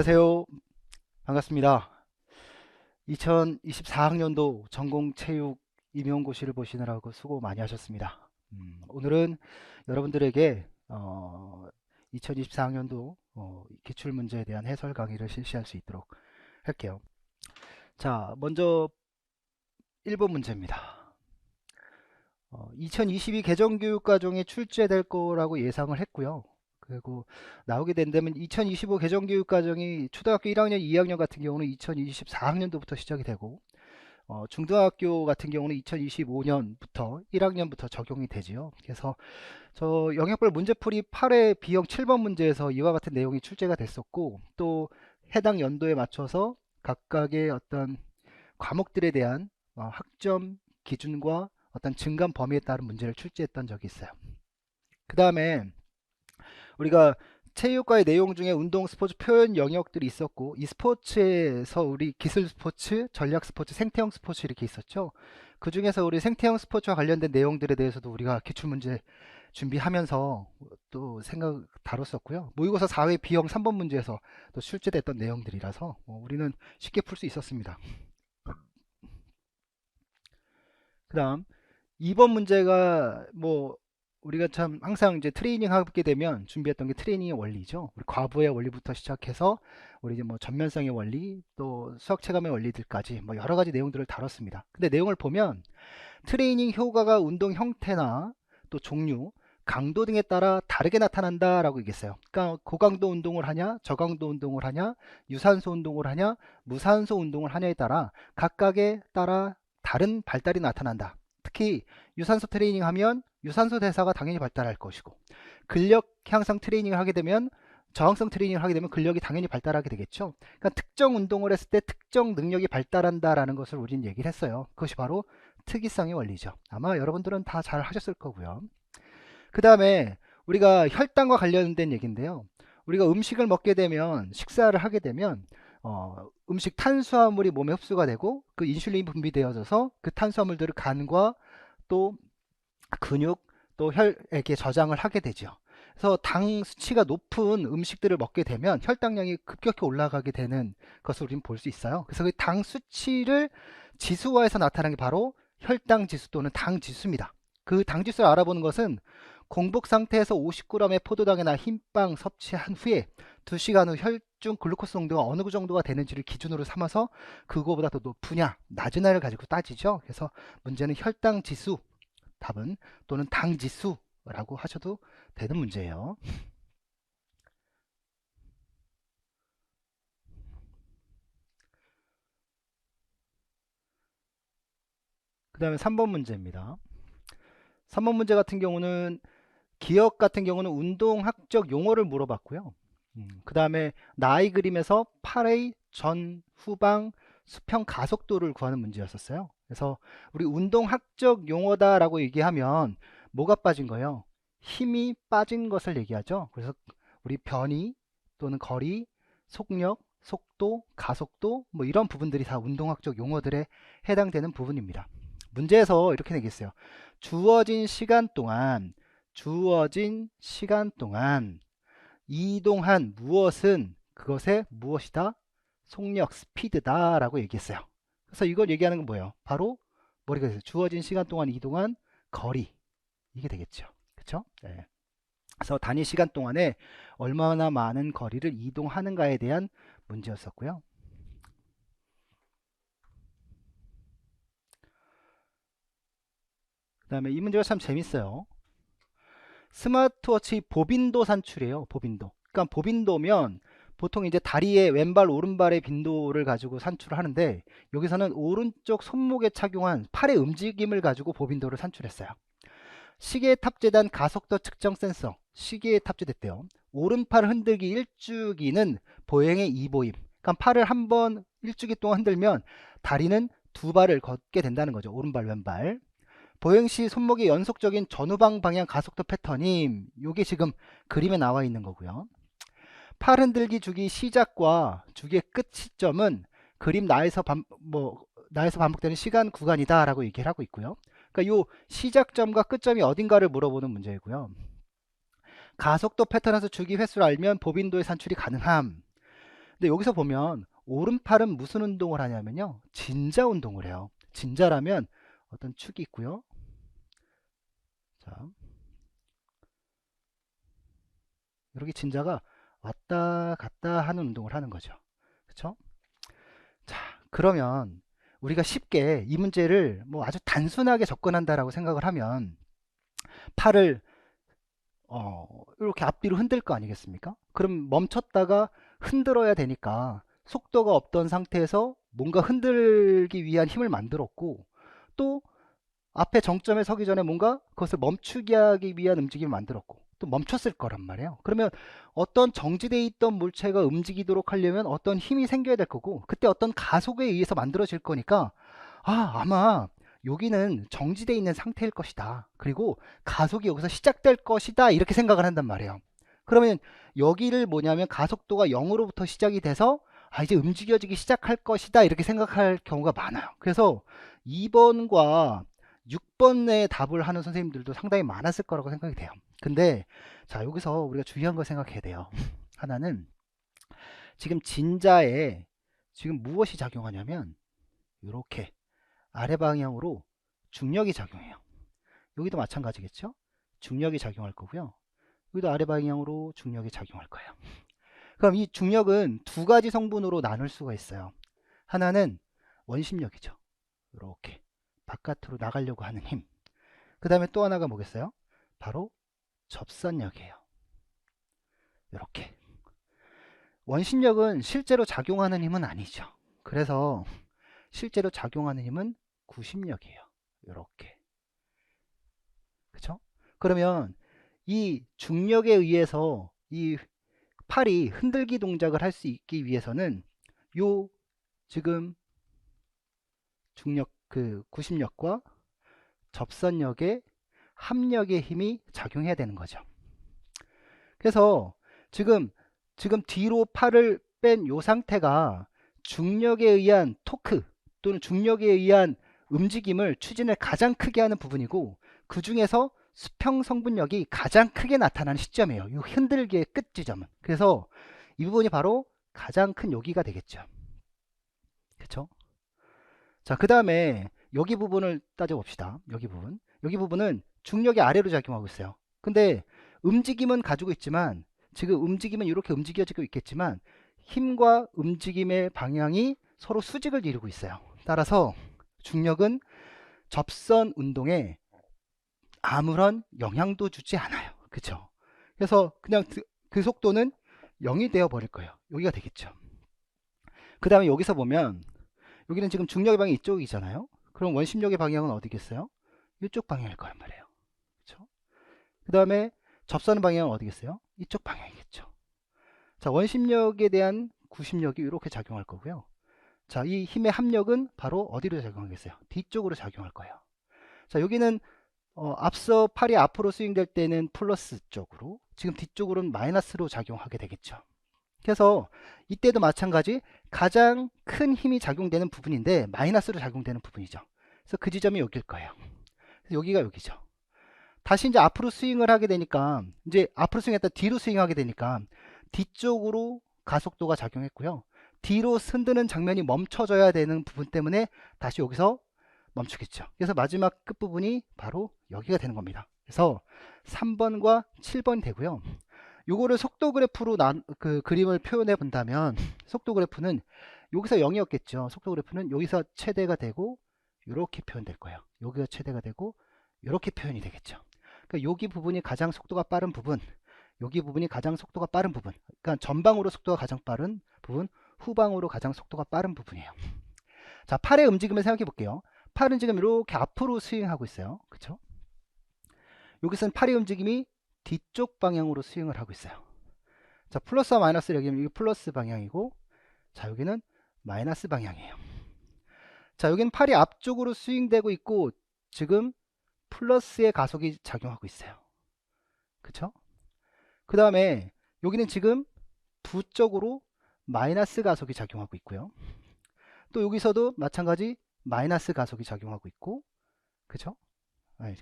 안녕하세요. 반갑습니다. 2024학년도 전공체육 임용고시를 보시느라고 수고 많이 하셨습니다. 오늘은 여러분들에게 2024학년도 기출문제에 대한 해설 강의를 실시할 수 있도록 할게요. 자, 먼저 1번 문제입니다. 2022 개정교육과정이 출제될 거라고 예상을 했고요. 그리고 나오게 된다면 2025 개정교육과정이 초등학교 1학년, 2학년 같은 경우는 2024학년도부터 시작이 되고 중등학교 같은 경우는 2025년부터 1학년부터 적용이 되지요. 그래서 저 영역별 문제풀이 8회 B형 7번 문제에서 이와 같은 내용이 출제가 됐었고 또 해당 연도에 맞춰서 각각의 어떤 과목들에 대한 학점 기준과 어떤 증감 범위에 따른 문제를 출제했던 적이 있어요. 그 다음에 우리가 체육과의 내용 중에 운동, 스포츠, 표현 영역들이 있었고 이 스포츠에서 우리 기술 스포츠, 전략 스포츠, 생태형 스포츠 이렇게 있었죠. 그 중에서 우리 생태형 스포츠와 관련된 내용들에 대해서도 우리가 기출문제 준비하면서 또 생각 다뤘었고요. 모의고사 4회 B형 3번 문제에서 또 출제됐던 내용들이라서 우리는 쉽게 풀 수 있었습니다. 그 다음 2번 문제가 우리가 참 항상 이제 트레이닝 하게 되면 준비했던 게 트레이닝의 원리죠. 우리 과부의 원리부터 시작해서 우리 이제 전면성의 원리 또 수학 체감의 원리들까지 여러 가지 내용들을 다뤘습니다. 근데 내용을 보면 트레이닝 효과가 운동 형태나 또 종류, 강도 등에 따라 다르게 나타난다라고 얘기했어요. 그러니까 고강도 운동을 하냐, 저강도 운동을 하냐, 유산소 운동을 하냐, 무산소 운동을 하냐에 따라 각각에 따라 다른 발달이 나타난다. 특히 유산소 트레이닝 하면 유산소 대사가 당연히 발달할 것이고 근력 향상 트레이닝을 하게 되면 저항성 트레이닝을 하게 되면 근력이 당연히 발달하게 되겠죠. 그러니까 특정 운동을 했을 때 특정 능력이 발달한다라는 것을 우리는 얘기를 했어요. 그것이 바로 특이성의 원리죠. 아마 여러분들은 다 잘 하셨을 거고요. 그 다음에 우리가 혈당과 관련된 얘기인데요. 우리가 음식을 먹게 되면 식사를 하게 되면 음식 탄수화물이 몸에 흡수가 되고 그 인슐린이 분비되어져서 그 탄수화물들을 간과 또 근육 또 혈액에 저장을 하게 되죠. 그래서 당 수치가 높은 음식들을 먹게 되면 혈당량이 급격히 올라가게 되는 것을 우리는 볼 수 있어요. 그래서 그 당 수치를 지수화해서 나타나는 게 바로 혈당 지수 또는 당 지수입니다. 그 당 지수를 알아보는 것은 공복 상태에서 50g의 포도당이나 흰빵 섭취한 후에 2시간 후 혈중 글루코스 농도가 어느 정도가 되는지를 기준으로 삼아서 그거보다 더 높으냐 낮으냐를 가지고 따지죠. 그래서 문제는 혈당 지수 답은 또는 당 지수라고 하셔도 되는 문제예요. 그 다음에 3번 문제입니다. 3번 문제 같은 경우는 기억 같은 경우는 운동학적 용어를 물어봤고요. 그 다음에 나이 그림에서 8의 전, 후방, 수평 가속도를 구하는 문제였었어요. 그래서 우리 운동학적 용어다라고 얘기하면 뭐가 빠진 거예요? 힘이 빠진 것을 얘기하죠. 그래서 우리 변이 또는 거리, 속력, 속도, 가속도 이런 부분들이 다 운동학적 용어들에 해당되는 부분입니다. 문제에서 이렇게 내겠어요. 주어진 시간 동안 이동한 무엇은 그것의 무엇이다? 속력, 스피드다 라고 얘기했어요. 그래서 이걸 얘기하는 건 뭐예요? 바로 머리가 됐어요. 주어진 시간 동안 이동한 거리. 이게 되겠죠. 그쵸? 네. 그래서 단위 시간 동안에 얼마나 많은 거리를 이동하는가에 대한 문제였었고요. 그 다음에 이 문제가 참 재밌어요. 스마트워치 보빈도 산출이에요. 보빈도. 그러니까 보빈도면 보통 이제 다리의 왼발 오른발의 빈도를 가지고 산출을 하는데 여기서는 오른쪽 손목에 착용한 팔의 움직임을 가지고 보빈도를 산출했어요. 시계에 탑재된 가속도 측정 센서 시계에 탑재됐대요. 오른팔 흔들기 일주기는 보행의 2보임. 그러니까 팔을 한번 일주기 동안 흔들면 다리는 두 발을 걷게 된다는 거죠. 오른발 왼발. 보행시 손목의 연속적인 전후방 방향 가속도 패턴이 요게 지금 그림에 나와 있는 거고요. 팔 흔들기 주기 시작과 주기의 끝 시점은 그림 나에서 반복되는 시간 구간이다 라고 얘기를 하고 있고요. 그러니까 요 시작점과 끝점이 어딘가를 물어보는 문제이고요. 가속도 패턴에서 주기 횟수를 알면 보빈도의 산출이 가능함. 근데 여기서 보면 오른팔은 무슨 운동을 하냐면요. 진자 운동을 해요. 진자라면 어떤 축이 있고요. 자, 이렇게 진자가 왔다 갔다 하는 운동을 하는 거죠. 그쵸? 자, 그러면 우리가 쉽게 이 문제를 뭐 아주 단순하게 접근한다라고 생각을 하면 팔을 이렇게 앞뒤로 흔들 거 아니겠습니까? 그럼 멈췄다가 흔들어야 되니까 속도가 없던 상태에서 뭔가 흔들기 위한 힘을 만들었고 또 앞에 정점에 서기 전에 뭔가 그것을 멈추게 하기 위한 움직임을 만들었고 또 멈췄을 거란 말이에요. 그러면 어떤 정지되어 있던 물체가 움직이도록 하려면 어떤 힘이 생겨야 될 거고 그때 어떤 가속에 의해서 만들어질 거니까 아마 여기는 정지되어 있는 상태일 것이다. 그리고 가속이 여기서 시작될 것이다. 이렇게 생각을 한단 말이에요. 그러면 여기를 뭐냐면 가속도가 0으로부터 시작이 돼서 이제 움직여지기 시작할 것이다. 이렇게 생각할 경우가 많아요. 그래서 2번과 6번의 답을 하는 선생님들도 상당히 많았을 거라고 생각이 돼요. 근데 자 여기서 우리가 중요한 걸 생각해야 돼요. 하나는 지금 진자에 지금 무엇이 작용하냐면 이렇게 아래 방향으로 중력이 작용해요. 여기도 마찬가지겠죠? 중력이 작용할 거고요. 여기도 아래 방향으로 중력이 작용할 거예요. 그럼 이 중력은 두 가지 성분으로 나눌 수가 있어요. 하나는 원심력이죠. 이렇게 바깥으로 나가려고 하는 힘. 그 다음에 또 하나가 뭐겠어요? 바로 접선력이에요. 이렇게. 원심력은 실제로 작용하는 힘은 아니죠. 그래서 실제로 작용하는 힘은 구심력이에요. 이렇게. 그쵸? 그러면 이 중력에 의해서 이 팔이 흔들기 동작을 할 수 있기 위해서는 요 지금 중력 그 구심력과 접선력의 합력의 힘이 작용해야 되는 거죠. 그래서 지금 뒤로 팔을 뺀 요 상태가 중력에 의한 토크 또는 중력에 의한 움직임을 추진을 가장 크게 하는 부분이고 그 중에서 수평 성분력이 가장 크게 나타나는 시점이에요. 이 흔들기의 끝 지점은. 그래서 이 부분이 바로 가장 큰 여기가 되겠죠. 그렇죠? 자, 그 다음에 여기 부분을 따져봅시다. 여기 부분은 중력이 아래로 작용하고 있어요. 근데 움직임은 가지고 있지만 지금 움직임은 이렇게 움직여지고 있겠지만 힘과 움직임의 방향이 서로 수직을 이루고 있어요. 따라서 중력은 접선 운동에 아무런 영향도 주지 않아요. 그쵸? 그래서 그냥 그 속도는 0이 되어 버릴 거예요. 여기가 되겠죠. 그 다음에 여기서 보면 여기는 지금 중력의 방향이 이쪽이잖아요. 그럼 원심력의 방향은 어디겠어요? 이쪽 방향일 거란 말이에요. 그렇죠? 그 다음에 접선의 방향은 어디겠어요? 이쪽 방향이겠죠. 자, 원심력에 대한 구심력이 이렇게 작용할 거고요. 자, 이 힘의 합력은 바로 어디로 작용하겠어요? 뒤쪽으로 작용할 거예요. 자, 여기는 앞서 팔이 앞으로 스윙될 때는 플러스 쪽으로, 지금 뒤쪽으로는 마이너스로 작용하게 되겠죠. 그래서 이때도 마찬가지 가장 큰 힘이 작용되는 부분인데 마이너스로 작용되는 부분이죠. 그래서 그 지점이 여기일 거예요. 그래서 여기가 여기죠. 다시 이제 앞으로 스윙을 하게 되니까 이제 앞으로 스윙했다 뒤로 스윙하게 되니까 뒤쪽으로 가속도가 작용했고요. 뒤로 흔드는 장면이 멈춰져야 되는 부분 때문에 다시 여기서 멈추겠죠. 그래서 마지막 끝부분이 바로 여기가 되는 겁니다. 그래서 3번과 7번이 되고요. 요거를 속도 그래프로 그 그림을 표현해 본다면 속도 그래프는 여기서 0이었겠죠. 속도 그래프는 여기서 최대가 되고 이렇게 표현될 거예요. 여기가 최대가 되고 이렇게 표현이 되겠죠. 그러니까 여기 부분이 가장 속도가 빠른 부분, 여기 부분이 가장 속도가 빠른 부분. 그러니까 전방으로 속도가 가장 빠른 부분, 후방으로 가장 속도가 빠른 부분이에요. 자, 팔의 움직임을 생각해 볼게요. 팔은 지금 이렇게 앞으로 스윙하고 있어요. 그쵸? 여기서는 팔의 움직임이 뒤쪽 방향으로 스윙을 하고 있어요. 자, 플러스와 마이너스 여기는 플러스 방향이고, 자, 여기는 마이너스 방향이에요. 자, 여기는 팔이 앞쪽으로 스윙되고 있고, 지금 플러스의 가속이 작용하고 있어요. 그쵸? 그 다음에 여기는 지금 부쪽으로 마이너스 가속이 작용하고 있고요. 또 여기서도 마찬가지 마이너스 가속이 작용하고 있고, 그쵸?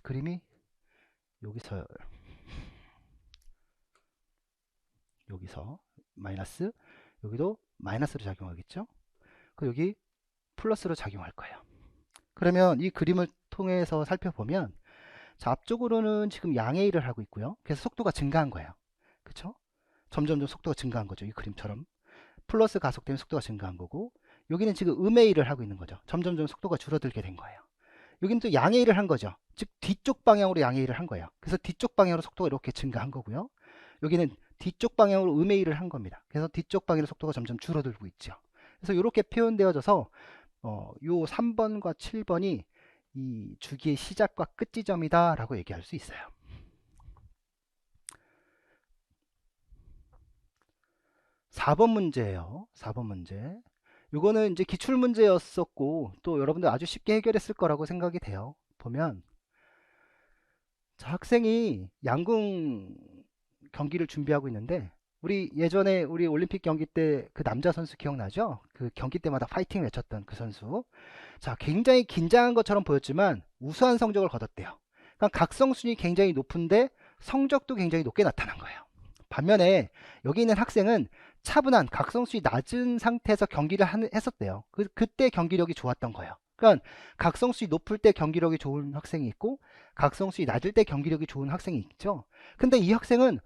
그림이 여기서 마이너스, 여기도 마이너스로 작용하겠죠. 그리고 여기 플러스로 작용할 거예요. 그러면 이 그림을 통해서 살펴보면, 자, 앞쪽으로는 지금 양의 일을 하고 있고요. 그래서 속도가 증가한 거예요. 그쵸? 점점 속도가 증가한 거죠. 이 그림처럼. 플러스 가속되면 속도가 증가한 거고, 여기는 지금 음의 일을 하고 있는 거죠. 점점 속도가 줄어들게 된 거예요. 여기는 또 양의 일을 한 거죠. 즉 뒤쪽 방향으로 양의 일을 한 거예요. 그래서 뒤쪽 방향으로 속도가 이렇게 증가한 거고요. 여기는 뒤쪽 방향으로 음의 일을 한 겁니다. 그래서 뒤쪽 방향으로 속도가 점점 줄어들고 있죠. 그래서 이렇게 표현되어져서 요 3번과 7번이 이 주기의 시작과 끝 지점이다 라고 얘기할 수 있어요. 4번 문제예요. 4번 문제. 이거는 이제 기출 문제였었고, 또 여러분들 아주 쉽게 해결했을 거라고 생각이 돼요. 보면, 자, 학생이 양궁 경기를 준비하고 있는데, 우리 예전에 우리 올림픽 경기 때 그 남자 선수 기억나죠? 그 경기 때마다 파이팅 외쳤던 그 선수. 자, 굉장히 긴장한 것처럼 보였지만 우수한 성적을 거뒀대요. 그러니까 각성순이 굉장히 높은데 성적도 굉장히 높게 나타난 거예요. 반면에 여기 있는 학생은 차분한 각성순이 낮은 상태에서 경기를 했었대요. 그때 경기력이 좋았던 거예요. 그러니까 각성순이 높을 때 경기력이 좋은 학생이 있고 각성순이 낮을 때 경기력이 좋은 학생이 있죠. 근데 이 학생은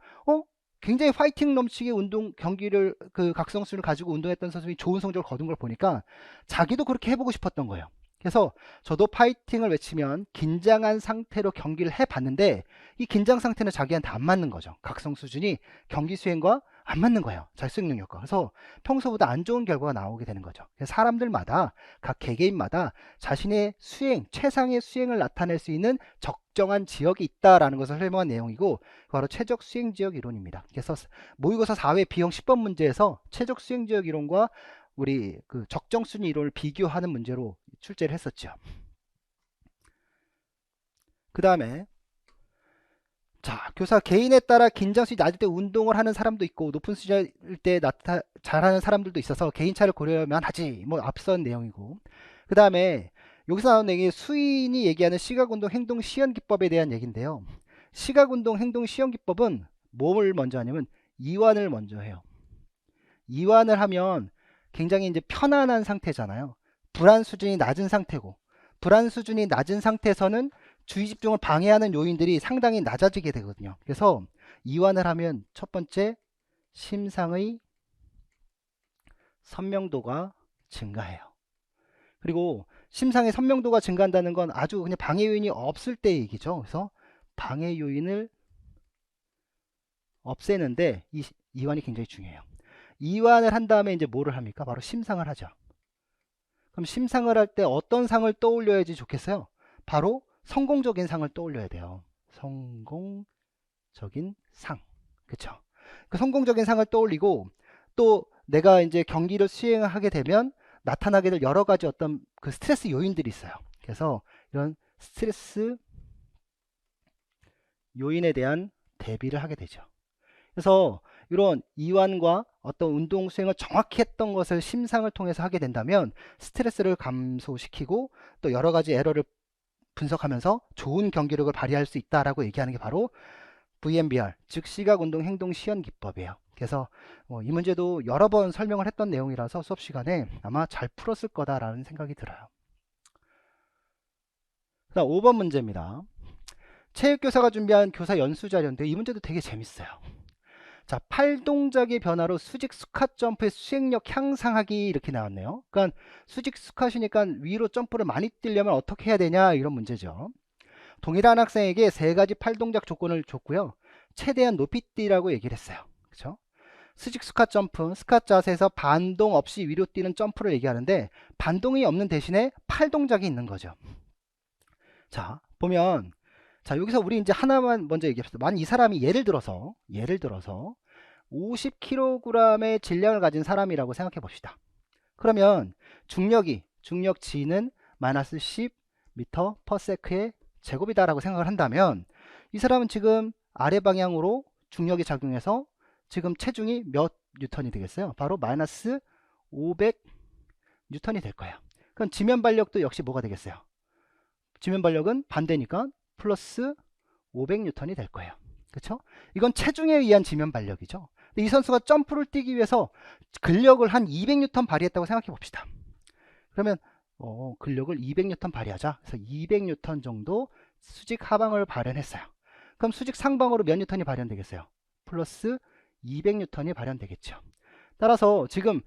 굉장히 파이팅 넘치게 경기를 그 각성수를 가지고 운동했던 선수들이 좋은 성적을 거둔 걸 보니까 자기도 그렇게 해보고 싶었던 거예요. 그래서 저도 파이팅을 외치면 긴장한 상태로 경기를 해봤는데 이 긴장 상태는 자기한테 안 맞는 거죠. 각성 수준이 경기 수행과 안 맞는 거예요. 잘 수행 능력과. 그래서 평소보다 안 좋은 결과가 나오게 되는 거죠. 그래서 사람들마다 각 개개인마다 자신의 수행, 최상의 수행을 나타낼 수 있는 적정한 지역이 있다라는 것을 설명한 내용이고 바로 최적 수행 지역 이론입니다. 그래서 모의고사 4회 비형 10번 문제에서 최적 수행 지역 이론과 우리 그 적정순위 이론을 비교하는 문제로 출제를 했었죠. 그 다음에 자, 교사 개인에 따라 긴장수준이 낮을 때 운동을 하는 사람도 있고 높은 수준일 때 잘하는 사람들도 있어서 개인차를 고려하면 하지. 뭐 앞선 내용이고. 그 다음에 여기서 나온 얘기 수인이 얘기하는 시각운동 행동 시연 기법에 대한 얘기인데요. 시각운동 행동 시연 기법은 뭘 먼저 하냐면 이완을 먼저 해요. 이완을 하면 굉장히 이제 편안한 상태잖아요. 불안 수준이 낮은 상태고 불안 수준이 낮은 상태에서는 주의 집중을 방해하는 요인들이 상당히 낮아지게 되거든요. 그래서 이완을 하면 첫 번째 심상의 선명도가 증가해요. 그리고 심상의 선명도가 증가한다는 건 아주 그냥 방해 요인이 없을 때 얘기죠. 그래서 방해 요인을 없애는데 이 이완이 굉장히 중요해요. 이완을 한 다음에 이제 뭐를 합니까? 바로 심상을 하죠. 그럼 심상을 할 때 어떤 상을 떠올려야지 좋겠어요? 바로 성공적인 상을 떠올려야 돼요. 성공적인 상. 그쵸? 그 성공적인 상을 떠올리고 또 내가 이제 경기를 수행하게 되면 나타나게 될 여러 가지 어떤 그 스트레스 요인들이 있어요. 그래서 이런 스트레스 요인에 대한 대비를 하게 되죠. 그래서 이런 이완과 어떤 운동 수행을 정확히 했던 것을 심상을 통해서 하게 된다면 스트레스를 감소시키고 또 여러 가지 에러를 분석하면서 좋은 경기력을 발휘할 수 있다라고 얘기하는 게 바로 VMBR, 즉 시각운동 행동 시연 기법이에요. 그래서 이 문제도 여러 번 설명을 했던 내용이라서 수업 시간에 아마 잘 풀었을 거다라는 생각이 들어요. 그다음 5번 문제입니다. 체육교사가 준비한 교사 연수 자료인데 이 문제도 되게 재밌어요. 자, 팔동작의 변화로 수직 스쿼트 점프의 수행력 향상하기 이렇게 나왔네요. 그러니까 수직 스쿼트니까 위로 점프를 많이 뛰려면 어떻게 해야 되냐 이런 문제죠. 동일한 학생에게 세 가지 팔동작 조건을 줬고요. 최대한 높이 뛰라고 얘기를 했어요. 그렇죠? 수직 스쿼트 점프, 스쿼트 자세에서 반동 없이 위로 뛰는 점프를 얘기하는데 반동이 없는 대신에 팔동작이 있는 거죠. 자, 보면 자, 여기서 우리 이제 하나만 먼저 얘기합시다. 만약 이 사람이 예를 들어서 50kg의 질량을 가진 사람이라고 생각해 봅시다. 그러면 중력 G는 마이너스 10m/s의 제곱이다라고 생각을 한다면 이 사람은 지금 아래 방향으로 중력이 작용해서 지금 체중이 몇 뉴턴이 되겠어요? 바로 마이너스 500뉴턴이 될 거예요. 그럼 지면 발력도 역시 뭐가 되겠어요? 지면 발력은 반대니까 플러스 500뉴턴이 될 거예요. 그렇죠? 이건 체중에 의한 지면 발력이죠. 근데 이 선수가 점프를 뛰기 위해서 근력을 한 200N 발휘했다고 생각해 봅시다. 그러면 근력을 200N 발휘하자. 그래서 200N 정도 수직 하방을 발현했어요. 그럼 수직 상방으로 몇 N이 발현되겠어요? 플러스 200N이 발현되겠죠. 따라서 지금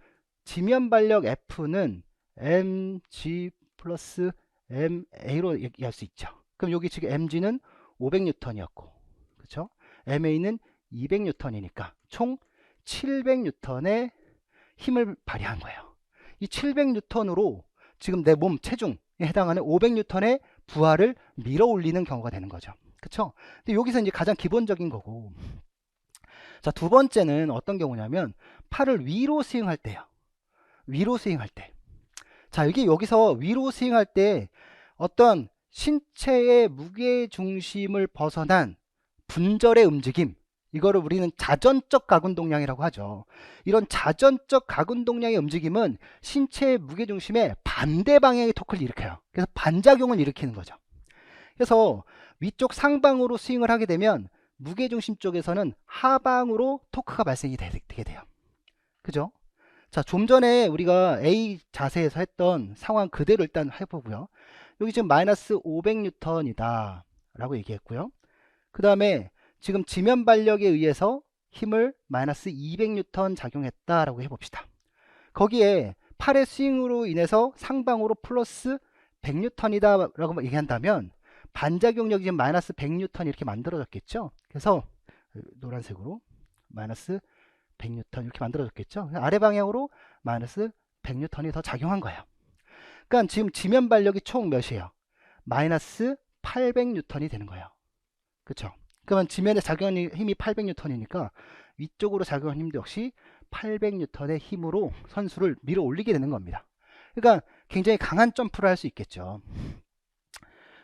지면 발력 F는 mg 플러스 ma로 얘기할 수 있죠. 그럼 여기 지금 mg는 500N이었고, 그렇죠? ma는 200N이니까 총 700N의 힘을 발휘한 거예요. 이 700N으로 지금 내 몸 체중에 해당하는 500N의 부하를 밀어 올리는 경우가 되는 거죠. 그쵸? 근데 여기서 이제 가장 기본적인 거고. 자, 두 번째는 어떤 경우냐면 팔을 위로 스윙할 때요. 위로 스윙할 때. 자, 여기서 위로 스윙할 때 어떤 신체의 무게 중심을 벗어난 분절의 움직임, 이거를 우리는 자전적 가군동량이라고 하죠. 이런 자전적 가군동량의 움직임은 신체의 무게중심의 반대 방향의 토크를 일으켜요. 그래서 반작용을 일으키는 거죠. 그래서 위쪽 상방으로 스윙을 하게 되면 무게중심 쪽에서는 하방으로 토크가 발생이 되게 돼요. 그죠? 자, 좀 전에 우리가 A 자세에서 했던 상황 그대로 일단 해보고요. 여기 지금 마이너스 500N이다 라고 얘기했고요. 그 다음에 지금 지면 발력에 의해서 힘을 마이너스 200N 작용했다라고 해봅시다. 거기에 팔의 스윙으로 인해서 상방으로 플러스 100N이다 라고 얘기한다면 반작용력이 지금 마이너스 100N 이렇게 만들어졌겠죠. 그래서 노란색으로 마이너스 100N 이렇게 만들어졌겠죠. 아래 방향으로 마이너스 100N이 더 작용한 거예요. 그러니까 지금 지면 발력이 총 몇이에요? 마이너스 800N이 되는 거예요. 그렇죠? 그러면 지면에 작용하는 힘이 800N이니까 위쪽으로 작용하는 힘도 역시 800N의 힘으로 선수를 밀어 올리게 되는 겁니다. 그러니까 굉장히 강한 점프를 할 수 있겠죠.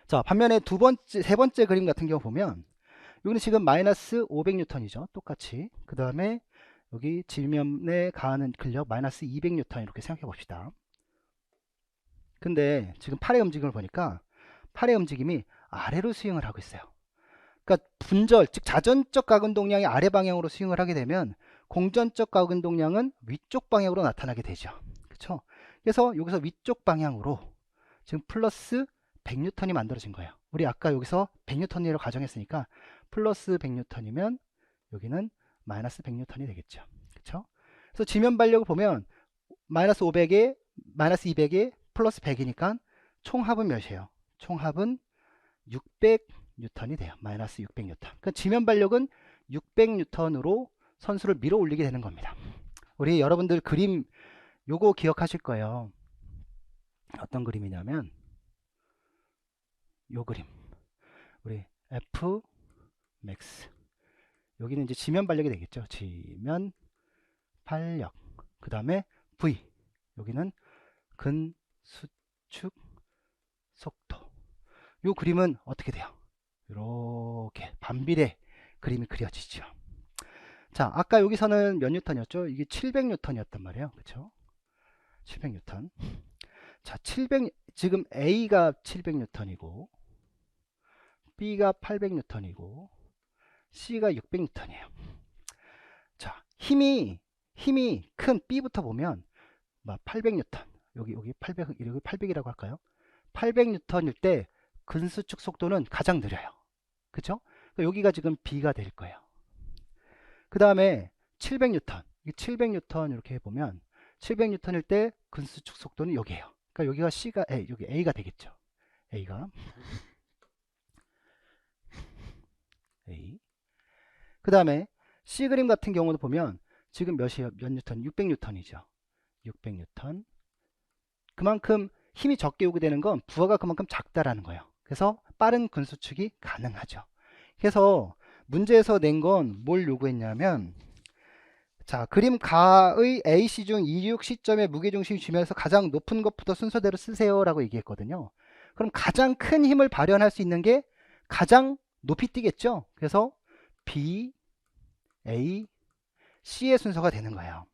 자, 반면에 세 번째 그림 같은 경우 보면 여기는 지금 마이너스 500N이죠. 똑같이. 그 다음에 여기 지면에 가하는 근력 마이너스 200N 이렇게 생각해 봅시다. 근데 지금 팔의 움직임을 보니까 팔의 움직임이 아래로 스윙을 하고 있어요. 그러니까 분절, 즉 자전적 가근동량이 아래 방향으로 스윙을 하게 되면 공전적 가근동량은 위쪽 방향으로 나타나게 되죠. 그렇죠? 그래서 여기서 위쪽 방향으로 지금 플러스 100N이 만들어진 거예요. 우리 아까 여기서 100N으로 가정했으니까 플러스 100N이면 여기는 마이너스 100N이 되겠죠. 그렇죠? 그래서 지면 발력을 보면 마이너스 500에 마이너스 200에 플러스 100이니까 총합은 몇이에요? 총합은 600N이 돼요. 마이너스 600N. 그러니까 지면 발력은 600N으로 선수를 밀어 올리게 되는 겁니다. 우리 여러분들 그림 요거 기억하실 거예요. 어떤 그림이냐면 요 그림. 우리 F max. 여기는 이제 지면 발력이 되겠죠. 지면 발력. 그 다음에 V. 여기는 근수축 속도. 요 그림은 어떻게 돼요? 이렇게 반비례 그림이 그려지죠. 자, 아까 여기서는 몇 뉴턴이었죠? 이게 700N이었단 말이에요. 그쵸? 700N. 자, 지금 A가 700N이고 B가 800N이고 C가 600N이에요. 자, 힘이 큰 B부터 보면 800N. 여기 800이라고 할까요? 800N일 때 근수축 속도는 가장 느려요. 그쵸? 여기가 지금 B가 될 거예요. 그 다음에 700N. 이 700N 이렇게 해보면 700N일 때 근수축 속도는 여기에요. 그러니까 여기가 C가 여기 A가 되겠죠. A가 A. 그 다음에 C 그림 같은 경우도 보면 지금 몇 뉴턴? 600N이죠. 600N. 그만큼 힘이 적게 오게 되는 건 부하가 그만큼 작다라는 거예요. 그래서 빠른 근수축이 가능하죠. 그래서 문제에서 낸 건 뭘 요구했냐면, 자, 그림 가의 AC 중 26 시점의 무게중심 주면서 가장 높은 것부터 순서대로 쓰세요 라고 얘기했거든요. 그럼 가장 큰 힘을 발현할 수 있는 게 가장 높이 뛰겠죠. 그래서 B, A, C의 순서가 되는 거예요.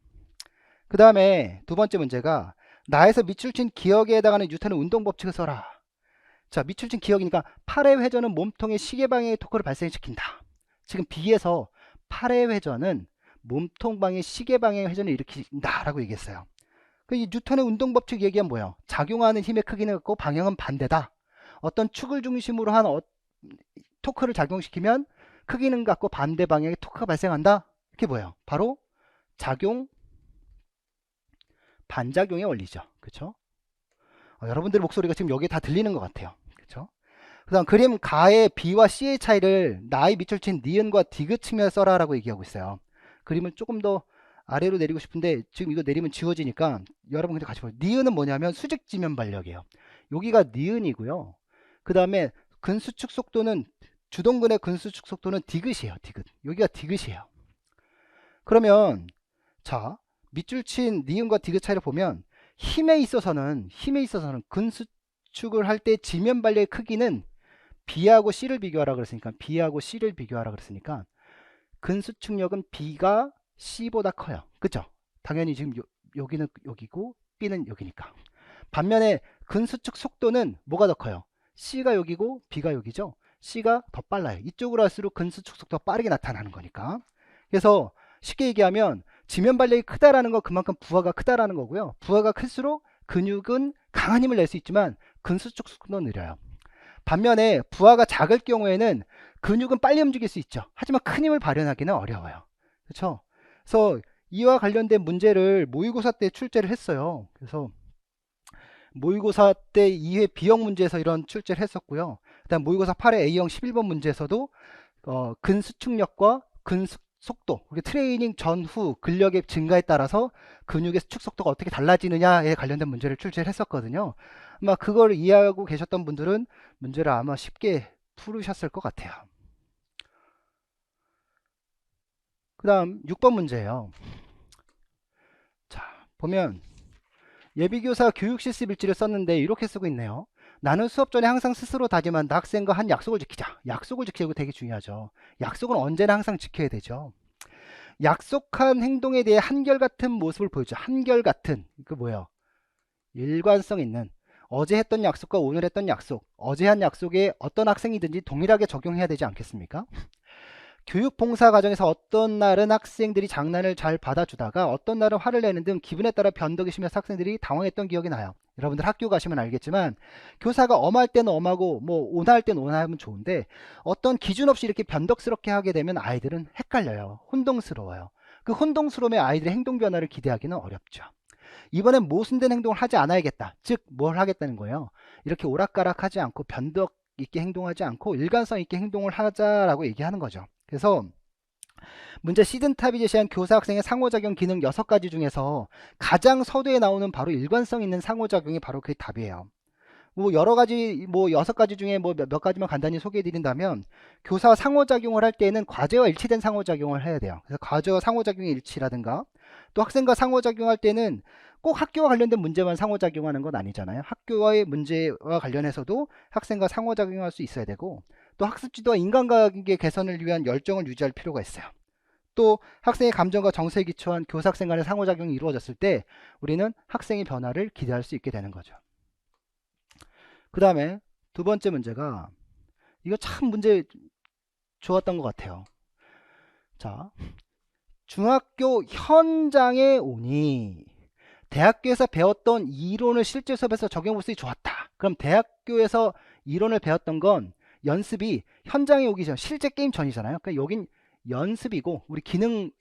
그 다음에 두 번째 문제가 나에서 밑줄 친 기역에 해당하는 뉴턴의 운동 법칙을 써라. 자, 밑줄 친 기역이니까 팔의 회전은 몸통의 시계 방향의 토크를 발생시킨다. 지금 B에서 팔의 회전은 몸통 방해, 시계 방해 회전을 일으킨다라고 얘기했어요. 이 뉴턴의 운동 법칙 얘기한 뭐예요? 작용하는 힘의 크기는 같고 방향은 반대다. 어떤 축을 중심으로 한 토크를 작용시키면 크기는 같고 반대 방향의 토크가 발생한다. 이게 뭐예요? 바로 작용 반작용의 원리죠. 그렇죠? 여러분들의 목소리가 지금 여기에 다 들리는 것 같아요. 그렇죠? 그다음 그림 가의 B와 C의 차이를 나의 밑줄 친 니은과 디귿 측면에 써라라고 얘기하고 있어요. 그림을 조금 더 아래로 내리고 싶은데 지금 이거 내리면 지워지니까 여러분 그냥 같이 보세요. 니은은 뭐냐면 수직 지면 반력이에요. 여기가 니은이고요. 그 다음에 근수축 속도는 주동근의 근수축 속도는 디귿이에요. 디귿. 여기가 디귿이에요. 그러면 자 밑줄 친 니은과 디귿 차이를 보면 힘에 있어서는 근수축을 할 때 지면 반력의 크기는 B하고 C를 비교하라 그랬으니까 근수축력은 B가 C보다 커요. 그죠? 당연히 지금 여기는 여기고 B는 여기니까. 반면에 근수축 속도는 뭐가 더 커요? C가 여기고 B가 여기죠. C가 더 빨라요. 이쪽으로 할수록 근수축 속도가 빠르게 나타나는 거니까. 그래서 쉽게 얘기하면 지면 반력이 크다라는 건 그만큼 부하가 크다라는 거고요. 부하가 클수록 근육은 강한 힘을 낼 수 있지만 근수축 속도는 느려요. 반면에 부하가 작을 경우에는 근육은 빨리 움직일 수 있죠. 하지만 큰 힘을 발현하기는 어려워요. 그렇죠? 그래서 이와 관련된 문제를 모의고사 때 출제를 했어요. 그래서 모의고사 때 2회 B형 문제에서 이런 출제를 했었고요. 그다음 모의고사 8회 A형 11번 문제에서도 근수축력과 속도, 트레이닝 전후 근력의 증가에 따라서 근육의 수축 속도가 어떻게 달라지느냐에 관련된 문제를 출제를 했었거든요. 아마 그걸 이해하고 계셨던 분들은 문제를 아마 쉽게 풀으셨을 것 같아요. 그 다음 6번 문제예요. 자, 보면 예비교사 교육실습일지를 썼는데 이렇게 쓰고 있네요. 나는 수업 전에 항상 스스로 다짐한다. 학생과 한 약속을 지키자. 약속을 지키고 되게 중요하죠. 약속은 언제나 항상 지켜야 되죠. 약속한 행동에 대해 한결같은 모습을 보여줘. 한결같은. 그 뭐예요? 일관성 있는. 어제 했던 약속과 오늘 했던 약속. 어제 한 약속에 어떤 학생이든지 동일하게 적용해야 되지 않겠습니까? 교육 봉사 과정에서 어떤 날은 학생들이 장난을 잘 받아주다가 어떤 날은 화를 내는 등 기분에 따라 변덕이 심해서 학생들이 당황했던 기억이 나요. 여러분들 학교 가시면 알겠지만 교사가 엄할 때는 엄하고 뭐 온화할 때는 온화하면 좋은데 어떤 기준 없이 이렇게 변덕스럽게 하게 되면 아이들은 헷갈려요. 혼동스러워요. 그 혼동스러움에 아이들의 행동 변화를 기대하기는 어렵죠. 이번엔 모순된 행동을 하지 않아야겠다. 즉 뭘 하겠다는 거예요. 이렇게 오락가락하지 않고 변덕 있게 행동하지 않고 일관성 있게 행동을 하자라고 얘기하는 거죠. 그래서 문제 시즌탑이 제시한 교사 학생의 상호작용 기능 6가지 중에서 가장 서두에 나오는 바로 일관성 있는 상호작용이 바로 그 답이에요. 뭐 여러 가지 뭐 6가지 중에 뭐 몇 가지만 간단히 소개해 드린다면 교사와 상호작용을 할 때는 과제와 일치된 상호작용을 해야 돼요. 그래서 과제와 상호작용의 일치라든가 또 학생과 상호작용할 때는 꼭 학교와 관련된 문제만 상호작용하는 건 아니잖아요. 학교와의 문제와 관련해서도 학생과 상호작용할 수 있어야 되고 또 학습 지도와 인간관계 개선을 위한 열정을 유지할 필요가 있어요. 또 학생의 감정과 정서에 기초한 교사 학생 간의 상호작용이 이루어졌을 때 우리는 학생의 변화를 기대할 수 있게 되는 거죠. 그 다음에 두 번째 문제가 이거 참 문제 좋았던 것 같아요. 자, 중학교 현장에 오니 대학교에서 배웠던 이론을 실제 수업에서 적용해 볼 수 있이 좋았다. 그럼 대학교에서 이론을 배웠던 건 연습이 현장에 오기 전 실제 게임 전이잖아요. 그러니까 여긴 연습이고 우리 기능을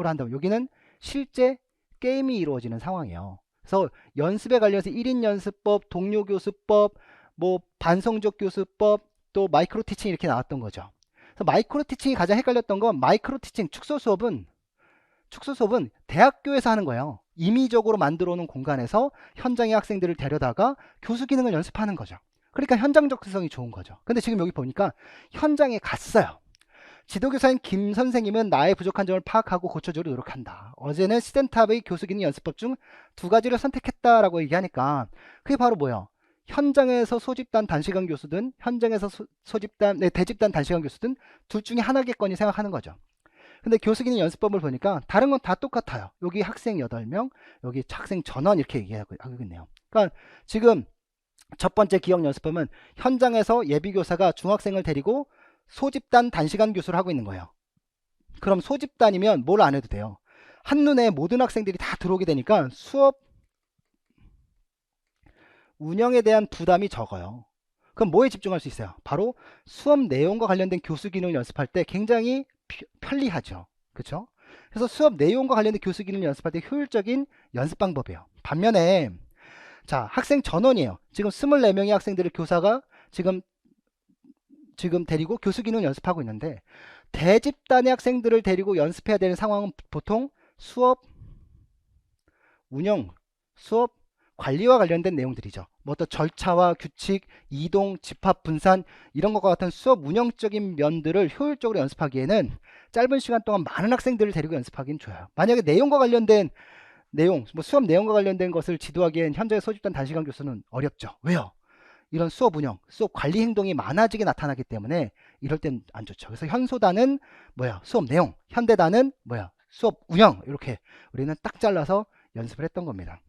한다면 여기는 실제 게임이 이루어지는 상황이에요. 그래서 연습에 관련해서 1인 연습법, 동료 교수법, 뭐 반성적 교수법, 또 마이크로 티칭 이렇게 나왔던 거죠. 그래서 마이크로 티칭이 가장 헷갈렸던 건 마이크로 티칭 축소 수업은 대학교에서 하는 거예요. 임의적으로 만들어 놓은 공간에서 현장의 학생들을 데려다가 교수 기능을 연습하는 거죠. 그러니까 현장적 특성이 좋은 거죠. 근데 지금 여기 보니까 현장에 갔어요. 지도교사인 김 선생님은 나의 부족한 점을 파악하고 고쳐주려 노력한다. 어제는 시젠탑의 교수 기능 연습법 중 2가지를 선택했다라고 얘기하니까 그게 바로 뭐예요? 현장에서 소집단 단시간 교수든 현장에서 대집단 단시간 교수든 둘 중에 하나겠거니 생각하는 거죠. 근데 교수 기능 연습법을 보니까 다른 건 다 똑같아요. 여기 학생 8명, 여기 학생 전원 이렇게 얘기하고 있네요. 그러니까 지금 첫 번째 기억 연습법은 현장에서 예비교사가 중학생을 데리고 소집단 단시간 교수를 하고 있는 거예요. 그럼 소집단이면 뭘 안 해도 돼요. 한눈에 모든 학생들이 다 들어오게 되니까 수업 운영에 대한 부담이 적어요. 그럼 뭐에 집중할 수 있어요? 바로 수업 내용과 관련된 교수 기능을 연습할 때 굉장히 편리하죠. 그렇죠? 그래서 수업 내용과 관련된 교수 기능을 연습할 때 효율적인 연습 방법이에요. 반면에 자, 학생 전원이에요. 지금 24명의 학생들을 교사가 지금 데리고 교수 기능 연습하고 있는데 대집단의 학생들을 데리고 연습해야 되는 상황은 보통 수업 운영, 수업 관리와 관련된 내용들이죠. 뭐 어떤 절차와 규칙, 이동, 집합, 분산 이런 것과 같은 수업 운영적인 면들을 효율적으로 연습하기에는 짧은 시간 동안 많은 학생들을 데리고 연습하기는 좋아요. 만약에 내용과 관련된 내용, 뭐 수업 내용과 관련된 것을 지도하기엔 현재 소집단 단시간 교수는 어렵죠. 왜요? 이런 수업 운영, 수업 관리 행동이 많아지게 나타나기 때문에 이럴 땐 안 좋죠. 그래서 현소단은 뭐야? 수업 내용, 현대단은 뭐야? 수업 운영. 이렇게 우리는 딱 잘라서 연습을 했던 겁니다.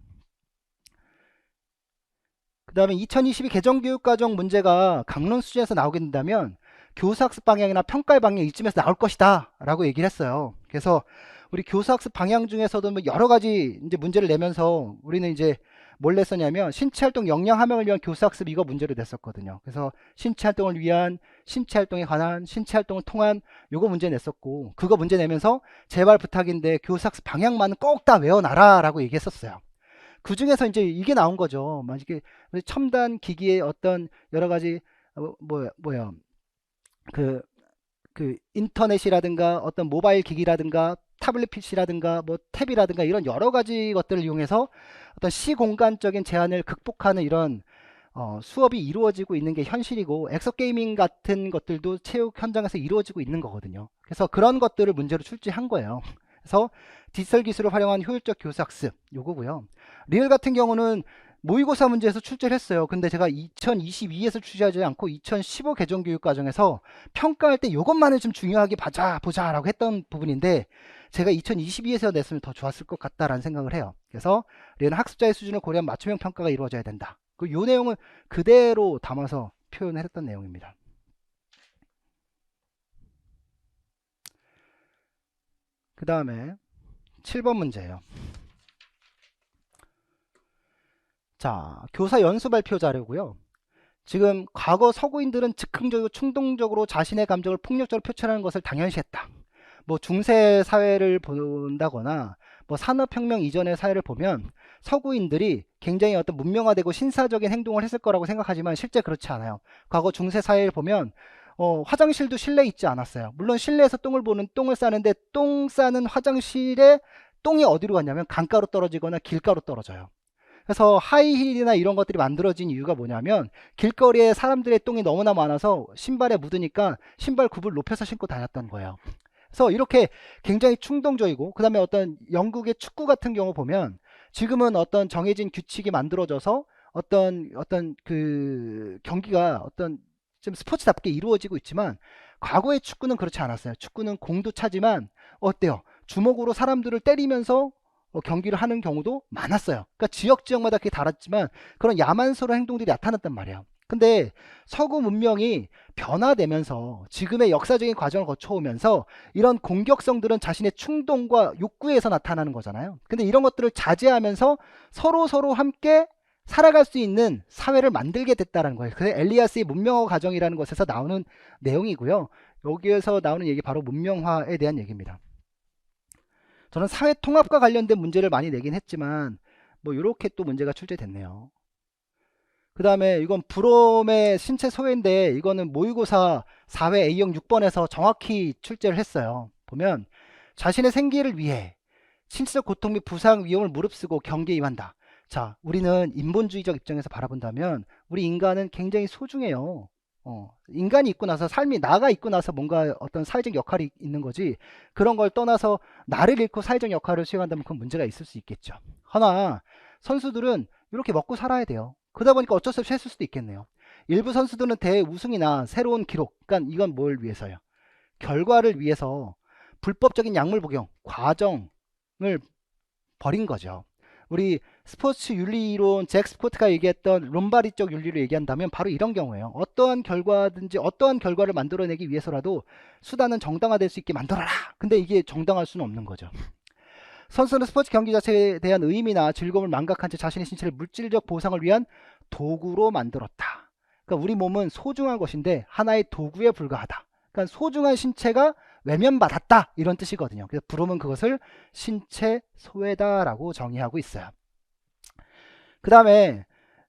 그 다음에 2022 개정교육과정 문제가 강론 수준에서 나오게 된다면 교사학습 방향이나 평가의 방향 이쯤에서 나올 것이다 라고 얘기를 했어요. 그래서 우리 교사학습 방향 중에서도 뭐 여러 가지 이제 문제를 내면서 우리는 이제 뭘 냈었냐면 신체활동 역량 함양을 위한 교사학습 이거 문제를 냈었거든요. 그래서 신체활동을 위한 신체활동에 관한 신체활동을 통한 요거 문제 냈었고 그거 문제 내면서 제발 부탁인데 교사학습 방향만은 꼭 다 외워놔라 라고 얘기했었어요. 그 중에서 이제 이게 나온 거죠. 만약에 첨단 기기의 어떤 여러 가지 뭐야 그, 그 인터넷이라든가 어떤 모바일 기기라든가 타블릿 PC라든가 뭐 탭이라든가 이런 여러 가지 것들을 이용해서 어떤 시공간적인 제한을 극복하는 이런 수업이 이루어지고 있는 게 현실이고 엑소게이밍 같은 것들도 체육 현장에서 이루어지고 있는 거거든요. 그래서 그런 것들을 문제로 출제한 거예요. 그래서 디지털 기술을 활용한 효율적 교사학습 요거고요. 리얼 같은 경우는 모의고사 문제에서 출제를 했어요. 근데 제가 2022에서 출제하지 않고 2015 개정교육과정에서 평가할 때 요것만을 좀 중요하게 보자 라고 했던 부분인데 제가 2022에서 냈으면 더 좋았을 것 같다라는 생각을 해요. 그래서 리얼은 학습자의 수준을 고려한 맞춤형 평가가 이루어져야 된다. 요 내용을 그대로 담아서 표현을 했던 내용입니다. 그 다음에 7번 문제예요. 자, 교사 연수 발표 자료고요. 지금 과거 서구인들은 즉흥적이고 충동적으로 자신의 감정을 폭력적으로 표출하는 것을 당연시했다. 뭐 중세 사회를 본다거나 뭐 산업혁명 이전의 사회를 보면 서구인들이 굉장히 어떤 문명화되고 신사적인 행동을 했을 거라고 생각하지만 실제 그렇지 않아요. 과거 중세 사회를 보면 화장실도 실내에 있지 않았어요. 물론 실내에서 똥을 싸는데 똥 싸는 화장실에 똥이 어디로 갔냐면 강가로 떨어지거나 길가로 떨어져요. 그래서 하이힐이나 이런 것들이 만들어진 이유가 뭐냐면 길거리에 사람들의 똥이 너무나 많아서 신발에 묻으니까 신발 굽을 높여서 신고 다녔던 거예요. 그래서 이렇게 굉장히 충동적이고 그 다음에 어떤 영국의 축구 같은 경우 보면 지금은 어떤 정해진 규칙이 만들어져서 어떤 그 경기가 어떤 좀 스포츠답게 이루어지고 있지만 과거의 축구는 그렇지 않았어요. 축구는 공도 차지만 어때요? 주먹으로 사람들을 때리면서 경기를 하는 경우도 많았어요. 그러니까 지역마다 그게 달랐지만 그런 야만스러운 행동들이 나타났단 말이에요. 근데 서구 문명이 변화되면서 지금의 역사적인 과정을 거쳐오면서 이런 공격성들은 자신의 충동과 욕구에서 나타나는 거잖아요. 근데 이런 것들을 자제하면서 서로 함께 살아갈 수 있는 사회를 만들게 됐다는 거예요. 그래서 엘리아스의 문명화 과정이라는 것에서 나오는 내용이고요. 여기에서 나오는 얘기 바로 문명화에 대한 얘기입니다. 저는 사회 통합과 관련된 문제를 많이 내긴 했지만 뭐 이렇게 또 문제가 출제됐네요. 그 다음에 이건 브롬의 신체 소외인데 이거는 모의고사 4회 A형 6번에서 정확히 출제를 했어요. 보면 자신의 생기를 위해 신체적 고통 및 부상 위험을 무릅쓰고 경기에 임한다. 자, 우리는 인본주의적 입장에서 바라본다면 우리 인간은 굉장히 소중해요. 인간이 있고 나서 삶이 나가 있고 나서 뭔가 어떤 사회적 역할이 있는 거지 그런 걸 떠나서 나를 잃고 사회적 역할을 수행한다면 그건 문제가 있을 수 있겠죠. 하나 선수들은 이렇게 먹고 살아야 돼요. 그러다 보니까 어쩔 수 없이 했을 수도 있겠네요. 일부 선수들은 대회 우승이나 새로운 기록, 그러니까 이건 뭘 위해서요? 결과를 위해서 불법적인 약물 복용 과정을 벌인 거죠. 우리 스포츠 윤리론 잭 스코트가 얘기했던 롬바리적 윤리로 얘기한다면 바로 이런 경우예요. 어떠한 결과든지 어떠한 결과를 만들어내기 위해서라도 수단은 정당화될 수 있게 만들어라. 근데 이게 정당할 수는 없는 거죠. 선수는 스포츠 경기 자체에 대한 의미나 즐거움을 망각한 채 자신의 신체를 물질적 보상을 위한 도구로 만들었다. 그러니까 우리 몸은 소중한 것인데 하나의 도구에 불과하다. 그러니까 소중한 신체가 외면받았다 이런 뜻이거든요. 그래서 브롬은 그것을 신체 소외다라고 정의하고 있어요. 그 다음에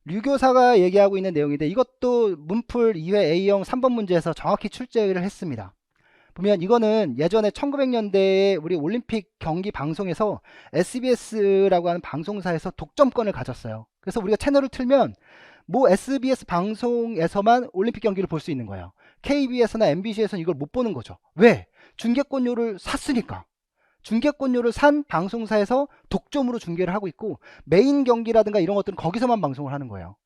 류교사가 얘기하고 있는 내용인데 이것도 문풀 2회 A형 3번 문제에서 정확히 출제를 했습니다. 보면 이거는 예전에 1900년대에 우리 올림픽 경기 방송에서 SBS라고 하는 방송사에서 독점권을 가졌어요. 그래서 우리가 채널을 틀면 뭐 SBS 방송에서만 올림픽 경기를 볼 수 있는 거예요. KBS나 MBC에서는 이걸 못 보는 거죠. 왜? 중계권료를 샀으니까. 중계권료를 산 방송사에서 독점으로 중계를 하고 있고 메인 경기라든가 이런 것들은 거기서만 방송을 하는 거예요.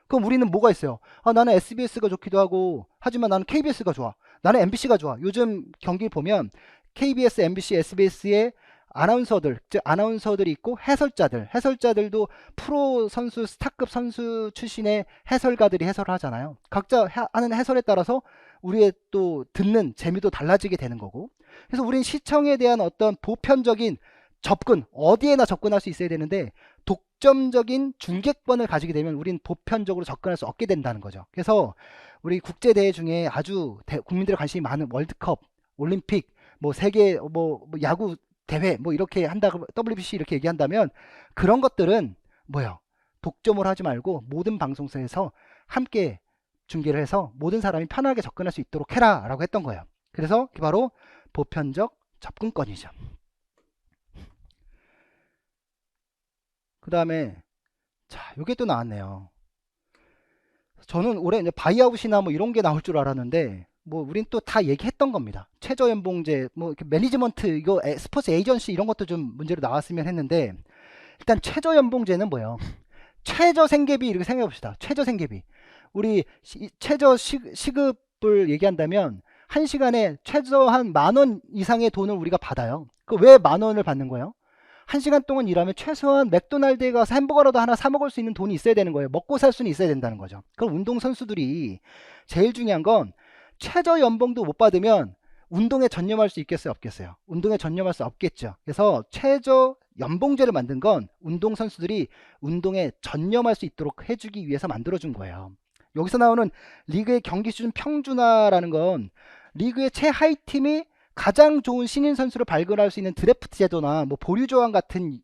그럼 우리는 뭐가 있어요? 아, 나는 SBS가 좋기도 하고 하지만 나는 KBS가 좋아. 나는 MBC가 좋아. 요즘 경기 보면 KBS, MBC, SBS의 아나운서들, 즉 아나운서들이 있고 해설자들도 프로 선수, 스타급 선수 출신의 해설가들이 해설을 하잖아요. 각자 하는 해설에 따라서 우리의 또 듣는 재미도 달라지게 되는 거고. 그래서 우린 시청에 대한 어떤 보편적인 접근, 어디에나 접근할 수 있어야 되는데 독점적인 중계권을 가지게 되면 우린 보편적으로 접근할 수 없게 된다는 거죠. 그래서 우리 국제대회 중에 아주 국민들의 관심이 많은 월드컵, 올림픽, 뭐 세계 뭐 야구 대회 뭐 이렇게 한다고 WBC 이렇게 얘기한다면 그런 것들은 뭐예요? 독점을 하지 말고 모든 방송사에서 함께 중계를 해서 모든 사람이 편하게 접근할 수 있도록 해라 라고 했던 거예요. 그래서 바로 보편적 접근권이죠. 그 다음에 자, 요게 또 나왔네요. 저는 올해 이제 바이아웃이나 뭐 이런 게 나올 줄 알았는데 뭐 우린 또 다 얘기했던 겁니다. 최저연봉제, 뭐 이렇게 매니지먼트, 이거 스포츠 에이전시 이런 것도 좀 문제로 나왔으면 했는데 일단 최저연봉제는 뭐예요? 최저 생계비 이렇게 생각해 봅시다. 최저 생계비. 우리 최저 시급을 얘기한다면 한 시간에 최소한 10,000원 이상의 돈을 우리가 받아요. 그 왜 10,000원을 받는 거예요? 한 시간 동안 일하면 최소한 맥도날드에 가서 햄버거라도 하나 사 먹을 수 있는 돈이 있어야 되는 거예요. 먹고 살 수는 있어야 된다는 거죠. 그럼 운동선수들이 제일 중요한 건 최저 연봉도 못 받으면 운동에 전념할 수 있겠어요? 없겠어요? 운동에 전념할 수 없겠죠. 그래서 최저 연봉제를 만든 건 운동선수들이 운동에 전념할 수 있도록 해주기 위해서 만들어준 거예요. 여기서 나오는 리그의 경기 수준 평준화라는 건 리그의 최하위 팀이 가장 좋은 신인 선수를 발굴할 수 있는 드래프트 제도나 뭐 보류 조항 같은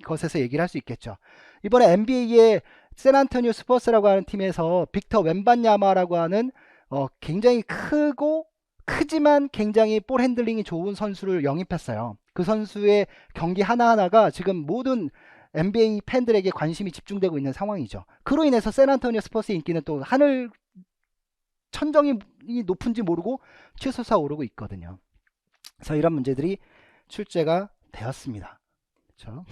것에서 얘기를 할 수 있겠죠. 이번에 NBA의 샌안토니오 스퍼스라고 하는 팀에서 빅터 웬반야마라고 하는 굉장히 크지만 굉장히 볼 핸들링이 좋은 선수를 영입했어요. 그 선수의 경기 하나하나가 지금 모든 NBA 팬들에게 관심이 집중되고 있는 상황이죠. 그로 인해서 샌안토니오 스퍼스의 인기는 또 하늘 천정이 높은지 모르고 치솟아 오르고 있거든요. 그래서 이런 문제들이 출제가 되었습니다. 그렇죠?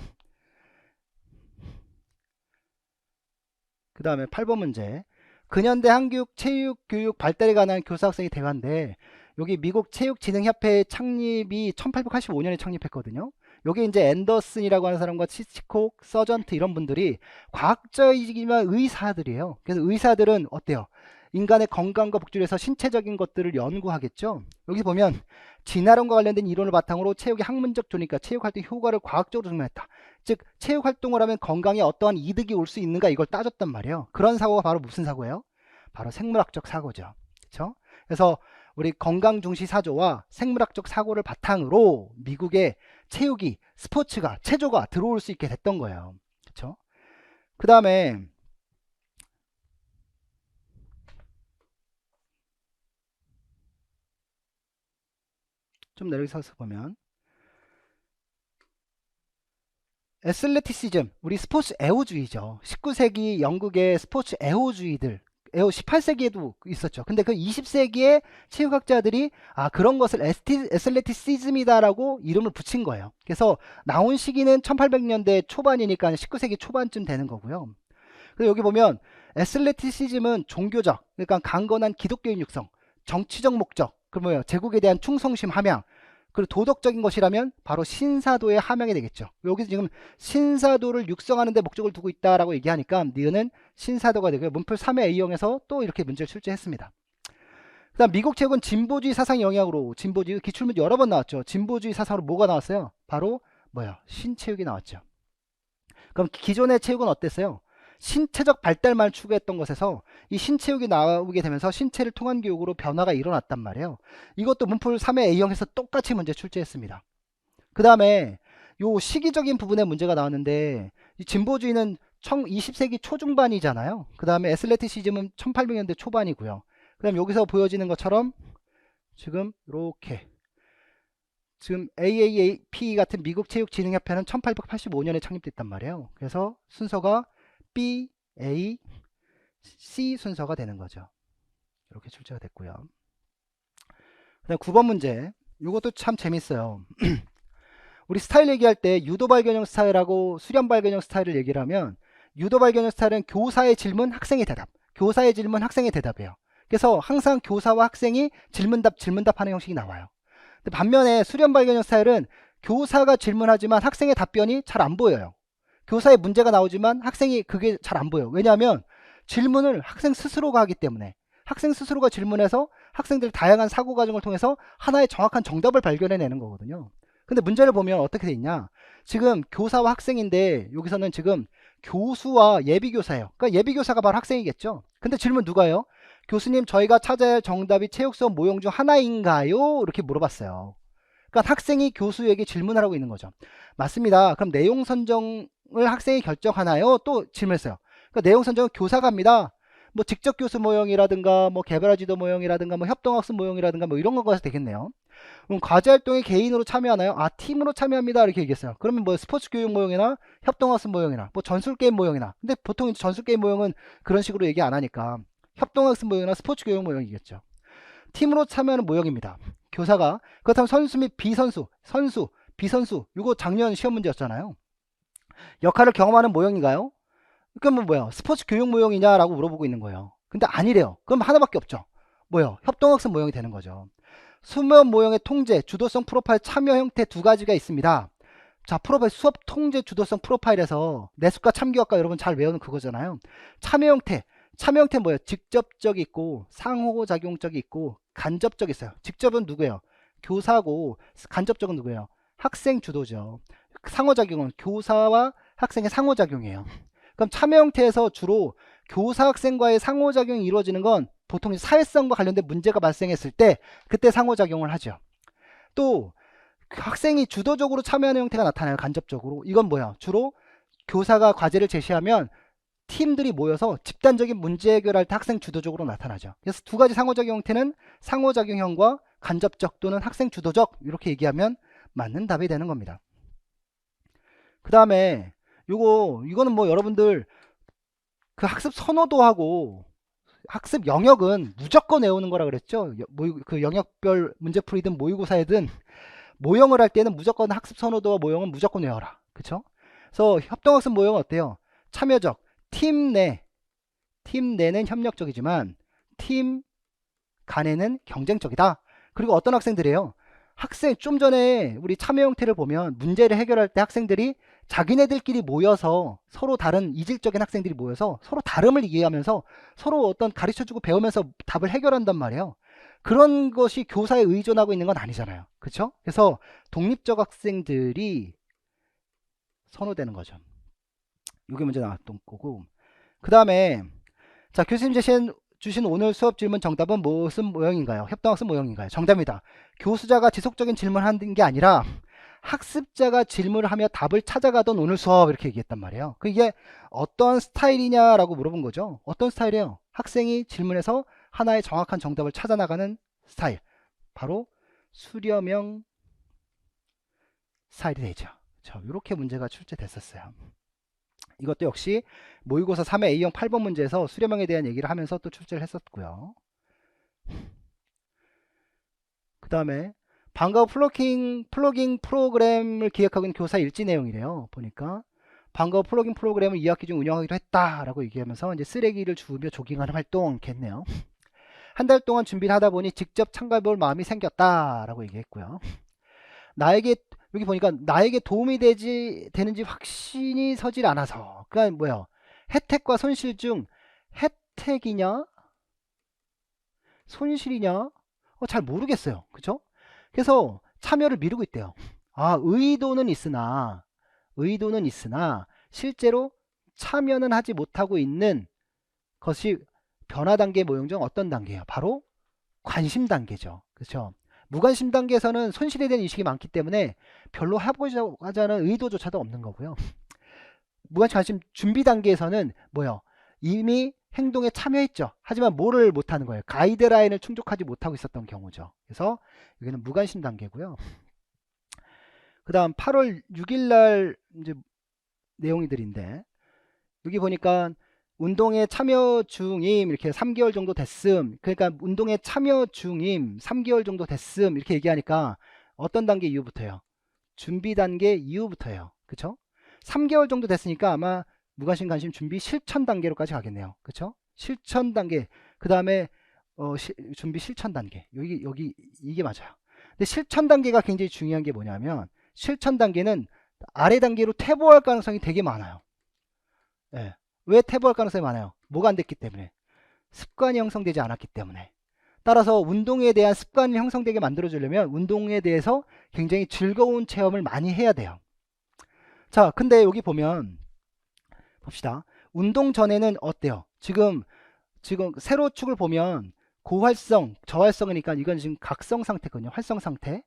그 다음에 8번 문제. 근현대 한국 체육교육 발달에 관한 교사학생의 대화인데 여기 미국 체육진흥협회 창립이 1885년에 창립했거든요. 여기 이제 앤더슨이라고 하는 사람과 치치콕, 서전트 이런 분들이 과학자이지만 의사들이에요. 그래서 의사들은 어때요? 인간의 건강과 복지를 위해서 신체적인 것들을 연구하겠죠. 여기 보면 진화론과 관련된 이론을 바탕으로 체육의 학문적 조니까 체육활동 효과를 과학적으로 증명했다. 즉 체육활동을 하면 건강에 어떠한 이득이 올 수 있는가 이걸 따졌단 말이에요. 그런 사고가 바로 무슨 사고예요? 바로 생물학적 사고죠. 그렇죠? 그래서 우리 건강중시 사조와 생물학적 사고를 바탕으로 미국의 체육이 스포츠가 체조가 들어올 수 있게 됐던 거예요. 그렇죠? 그 다음에 좀 내려서서 보면 애슬레티시즘, 우리 스포츠 애호주의죠. 19세기 영국의 스포츠 애호주의들, 18세기에도 있었죠. 근데 그 20세기에 체육학자들이 그런 것을 애슬레티시즘이다라고 이름을 붙인 거예요. 그래서 나온 시기는 1800년대 초반이니까 19세기 초반쯤 되는 거고요. 그리고 여기 보면 애슬레티시즘은 종교적, 그러니까 강건한 기독교인 육성, 정치적 목적, 그 뭐예요? 제국에 대한 충성심 함양, 그리고 도덕적인 것이라면 바로 신사도에 함양이 되겠죠. 여기서 지금 신사도를 육성하는 데 목적을 두고 있다라고 얘기하니까 니은은 신사도가 되고요. 문풀 3의 A형에서 또 이렇게 문제를 출제했습니다. 그 다음 미국 체육은 진보주의 사상 영향으로, 진보주의 기출문제 여러 번 나왔죠. 진보주의 사상으로 뭐가 나왔어요? 바로 뭐야? 신체육이 나왔죠. 그럼 기존의 체육은 어땠어요? 신체적 발달만 추구했던 것에서 이 신체육이 나오게 되면서 신체를 통한 교육으로 변화가 일어났단 말이에요. 이것도 문풀 3의 A형에서 똑같이 문제 출제했습니다. 그 다음에 요 시기적인 부분에 문제가 나왔는데, 이 진보주의는 20세기 초중반이잖아요. 그 다음에 애슬레티시즘은 1800년대 초반이고요. 그 다음 여기서 보여지는 것처럼 지금 이렇게 지금 AAAP 같은 미국 체육진흥협회는 1885년에 창립됐단 말이에요. 그래서 순서가 B, A, C 순서가 되는 거죠. 이렇게 출제가 됐고요. 그 다음 9번 문제. 이것도 참 재밌어요. 우리 스타일 얘기할 때 유도발 견형 스타일하고 수련발 견형 스타일을 얘기를 하면, 유도발 견형 스타일은 교사의 질문, 학생의 대답, 교사의 질문, 학생의 대답이에요. 그래서 항상 교사와 학생이 질문답 하는 형식이 나와요. 근데 반면에 수련발 견형 스타일은 교사가 질문하지만 학생의 답변이 잘 안 보여요. 교사의 문제가 나오지만 학생이 그게 잘 안 보여요. 왜냐하면 질문을 학생 스스로가 하기 때문에, 학생 스스로가 질문해서 학생들이 다양한 사고 과정을 통해서 하나의 정확한 정답을 발견해내는 거거든요. 근데 문제를 보면 어떻게 돼 있냐, 지금 교사와 학생인데 여기서는 지금 교수와 예비교사예요. 그러니까 예비교사가 바로 학생이겠죠. 근데 질문 누가 해요? 교수님, 저희가 찾아야 할 정답이 체육 수업 모형 중 하나인가요? 이렇게 물어봤어요. 그러니까 학생이 교수에게 질문을 하고 있는 거죠. 맞습니다. 그럼 내용 선정을 학생이 결정하나요? 또 질문했어요. 그러니까 내용 선정은 교사가 합니다. 뭐 직접 교수 모형이라든가 뭐 개발화 지도 모형이라든가 뭐 협동학습 모형이라든가 뭐 이런 거가 되겠네요. 그럼 과제 활동에 개인으로 참여하나요? 아, 팀으로 참여합니다. 이렇게 얘기했어요. 그러면 뭐 스포츠 교육 모형이나 협동학습 모형이나 뭐 전술 게임 모형이나, 근데 보통 전술 게임 모형은 그런 식으로 얘기 안 하니까 협동학습 모형이나 스포츠 교육 모형이겠죠. 팀으로 참여하는 모형입니다. 교사가. 그렇다면 선수 및 비선수, 선수, 비선수, 이거 작년 시험 문제였잖아요. 역할을 경험하는 모형인가요? 그러면 뭐야? 스포츠 교육 모형이냐라고 물어보고 있는 거예요. 근데 아니래요. 그럼 하나밖에 없죠. 뭐요? 협동학습 모형이 되는 거죠. 수면 모형의 통제, 주도성 프로파일 참여 형태 두 가지가 있습니다. 자, 프로파일 수업 통제 주도성 프로파일에서 내수과 참교학과 여러분 잘 외우는 그거잖아요. 참여 형태 뭐예요? 직접적 있고 상호작용적이 있고 간접적 있어요. 직접은 누구예요? 교사고, 간접적은 누구예요? 학생 주도죠. 상호작용은 교사와 학생의 상호작용이에요. 그럼 참여 형태에서 주로 교사 학생과의 상호작용이 이루어지는 건 보통 사회성과 관련된 문제가 발생했을 때 그때 상호작용을 하죠. 또 학생이 주도적으로 참여하는 형태가 나타나요. 간접적으로. 이건 뭐야? 주로 교사가 과제를 제시하면 팀들이 모여서 집단적인 문제 해결할 때 학생 주도적으로 나타나죠. 그래서 두 가지 상호작용 형태는 상호작용형과 간접적 또는 학생 주도적, 이렇게 얘기하면 맞는 답이 되는 겁니다. 그 다음에 이거는 뭐 여러분들 그 학습 선호도하고 학습 영역은 무조건 외우는 거라 그랬죠. 그 영역별 문제풀이든 모의고사이든 모형을 할 때는 무조건 학습 선호도와 모형은 무조건 외워라. 그쵸? 그래서 협동학습 모형은 어때요? 참여적, 팀 내는 협력적이지만 팀 간에는 경쟁적이다. 그리고 어떤 학생들이에요? 좀 전에 우리 참여 형태를 보면 문제를 해결할 때 학생들이 자기네들끼리 모여서 서로 다른 이질적인 학생들이 모여서 서로 다름을 이해하면서 서로 어떤 가르쳐주고 배우면서 답을 해결한단 말이에요. 그런 것이 교사에 의존하고 있는 건 아니잖아요. 그렇죠? 그래서 독립적 학생들이 선호되는 거죠. 이게 문제 나왔던 거고, 그 다음에 자, 교수님 주신 오늘 수업 질문 정답은 무슨 모형인가요? 협동학습 모형인가요? 정답입니다. 교수자가 지속적인 질문하는 게 아니라 학습자가 질문을 하며 답을 찾아가던 오늘 수업, 이렇게 얘기했단 말이에요. 이게 어떤 스타일이냐라고 물어본 거죠. 어떤 스타일이에요? 학생이 질문해서 하나의 정확한 정답을 찾아나가는 스타일, 바로 수렴형 스타일이 되죠. 이렇게 문제가 출제됐었어요. 이것도 역시 모의고사 3회 A형 8번 문제에서 수렴형에 대한 얘기를 하면서 또 출제를 했었고요. 그 다음에 방과 후 플러깅 프로그램을 기획하고 있는 교사 일지 내용이래요. 보니까 방과 후 플러깅 프로그램을 2학기 중 운영하기로 했다라고 얘기하면서 이제 쓰레기를 주우며 조깅하는 활동겠네요. 한 달 동안 준비를 하다 보니 직접 참가해볼 마음이 생겼다라고 얘기했고요. 나에게 여기 보니까 나에게 도움이 되는지 확신이 서질 않아서. 그러니까 뭐야? 혜택과 손실 중 혜택이냐 손실이냐 잘 모르겠어요. 그쵸? 그래서 참여를 미루고 있대요. 아, 의도는 있으나 실제로 참여는 하지 못하고 있는 것이 변화 단계 모형 중 어떤 단계예요? 바로 관심 단계죠. 그렇죠? 무관심 단계에서는 손실에 대한 인식이 많기 때문에 별로 해보자고 하자는 의도조차도 없는 거고요. 무관심 관심 준비 단계에서는 뭐요? 이미 행동에 참여했죠. 하지만 뭐를 못하는 거예요? 가이드라인을 충족하지 못하고 있었던 경우죠. 그래서 여기는 무관심 단계고요. 그 다음 8월 6일 날 이제 내용들인데 여기 보니까 운동에 참여 중임 이렇게 3개월 정도 됐음. 그러니까 운동에 참여 중임 3개월 정도 됐음 이렇게 얘기하니까 어떤 단계 이후부터요? 준비 단계 이후부터예요. 그쵸? 3개월 정도 됐으니까 아마 무관심 관심 준비 실천 단계로까지 가겠네요. 그쵸? 실천 단계 그 다음에 준비 실천 단계 여기 이게 맞아요. 근데 실천 단계가 굉장히 중요한 게 뭐냐면 실천 단계는 아래 단계로 퇴보할 가능성이 되게 많아요. 예. 왜 퇴보할 가능성이 많아요? 뭐가 안 됐기 때문에 습관이 형성되지 않았기 때문에. 따라서 운동에 대한 습관이 형성되게 만들어주려면 운동에 대해서 굉장히 즐거운 체험을 많이 해야 돼요. 자, 근데 여기 보면 봅시다. 운동 전에는 어때요? 지금 세로 축을 보면 고활성, 저활성이니까 이건 지금 각성 상태거든요. 활성 상태.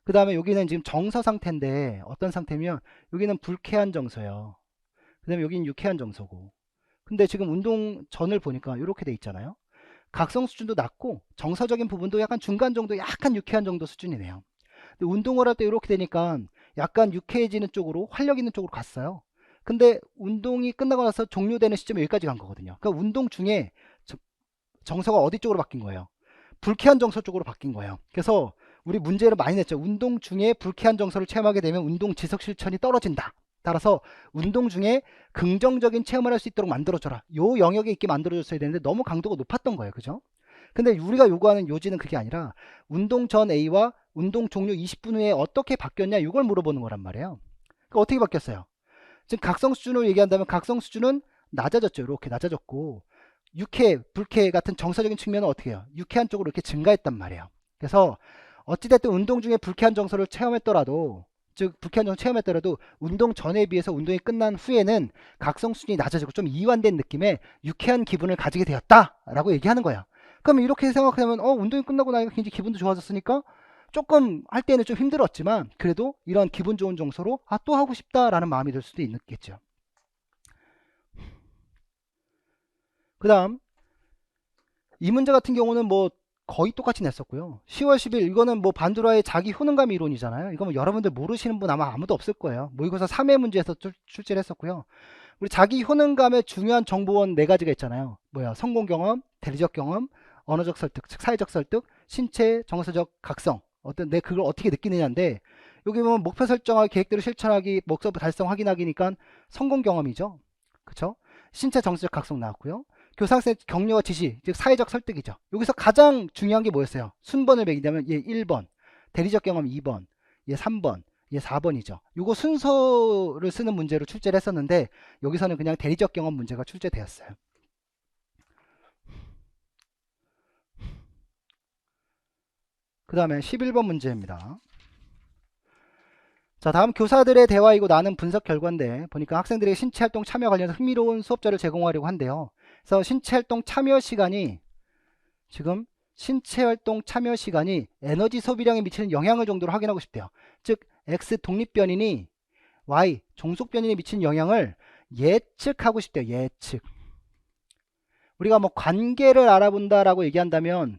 그 다음에 여기는 지금 정서 상태인데 어떤 상태면 여기는 불쾌한 정서예요. 그 다음에 여기는 유쾌한 정서고. 근데 지금 운동 전을 보니까 이렇게 돼 있잖아요. 각성 수준도 낮고 정서적인 부분도 약간 중간 정도, 약간 유쾌한 정도 수준이네요. 근데 운동을 할 때 이렇게 되니까 약간 유쾌해지는 쪽으로 활력 있는 쪽으로 갔어요. 근데 운동이 끝나고 나서 종료되는 시점에 여기까지 간 거거든요. 그러니까 운동 중에 정서가 어디 쪽으로 바뀐 거예요? 불쾌한 정서 쪽으로 바뀐 거예요. 그래서 우리 문제를 많이 냈죠. 운동 중에 불쾌한 정서를 체험하게 되면 운동 지속 실천이 떨어진다. 따라서 운동 중에 긍정적인 체험을 할 수 있도록 만들어줘라. 요 영역에 있게 만들어줬어야 되는데 너무 강도가 높았던 거예요. 그죠? 근데 우리가 요구하는 요지는 그게 아니라 운동 전 A와 운동 종료 20분 후에 어떻게 바뀌었냐 이걸 물어보는 거란 말이에요. 그러니까 어떻게 바뀌었어요? 지금 각성 수준으로 얘기한다면 각성 수준은 낮아졌죠. 이렇게 낮아졌고 유쾌, 불쾌 같은 정서적인 측면은 어떻게 해요? 유쾌한 쪽으로 이렇게 증가했단 말이에요. 그래서 어찌됐든 운동 중에 불쾌한 정서를 체험했더라도 즉 불쾌한 정서 체험했더라도 운동 전에 비해서 운동이 끝난 후에는 각성 수준이 낮아지고 좀 이완된 느낌의 유쾌한 기분을 가지게 되었다라고 얘기하는 거예요. 그럼 이렇게 생각하면 운동이 끝나고 나니까 굉장히 기분도 좋아졌으니까 조금 할 때는 좀 힘들었지만 그래도 이런 기분 좋은 정서로 또 하고 싶다라는 마음이 들 수도 있겠죠. 그 다음 이 문제 같은 경우는 뭐 거의 똑같이 냈었고요. 10월 10일 이거는 뭐 반도라의 자기 효능감 이론이잖아요. 이거 뭐 여러분들 모르시는 분 아마 아무도 없을 거예요. 모의고사 3회 문제에서 출제를 했었고요. 우리 자기 효능감의 중요한 정보원 4가지가 있잖아요. 뭐야? 성공 경험, 대리적 경험, 언어적 설득, 즉 사회적 설득, 신체, 정서적 각성. 내 그걸 어떻게 느끼느냐인데 여기 보면 목표 설정하기, 계획대로 실천하기, 목표 달성 확인하기니까 성공 경험이죠. 그쵸? 신체, 정서적 각성 나왔고요. 교사학생 격려와 지시, 즉 사회적 설득이죠. 여기서 가장 중요한 게 뭐였어요? 순번을 매긴다면 얘 1번, 대리적 경험 2번, 얘 3번, 얘 4번이죠. 요거 순서를 쓰는 문제로 출제를 했었는데 여기서는 그냥 대리적 경험 문제가 출제되었어요. 그 다음에 11번 문제입니다. 자, 다음 교사들의 대화이고 나는 분석 결과인데 보니까 학생들에게 신체활동 참여 관련해서 흥미로운 수업자를 제공하려고 한대요. 그래서 신체활동 참여 시간이 지금 신체활동 참여 시간이 에너지 소비량에 미치는 영향을 정도로 확인하고 싶대요. 즉 X 독립변인이 Y 종속변인에 미치는 영향을 예측하고 싶대요. 예측. 우리가 뭐 관계를 알아본다라고 얘기한다면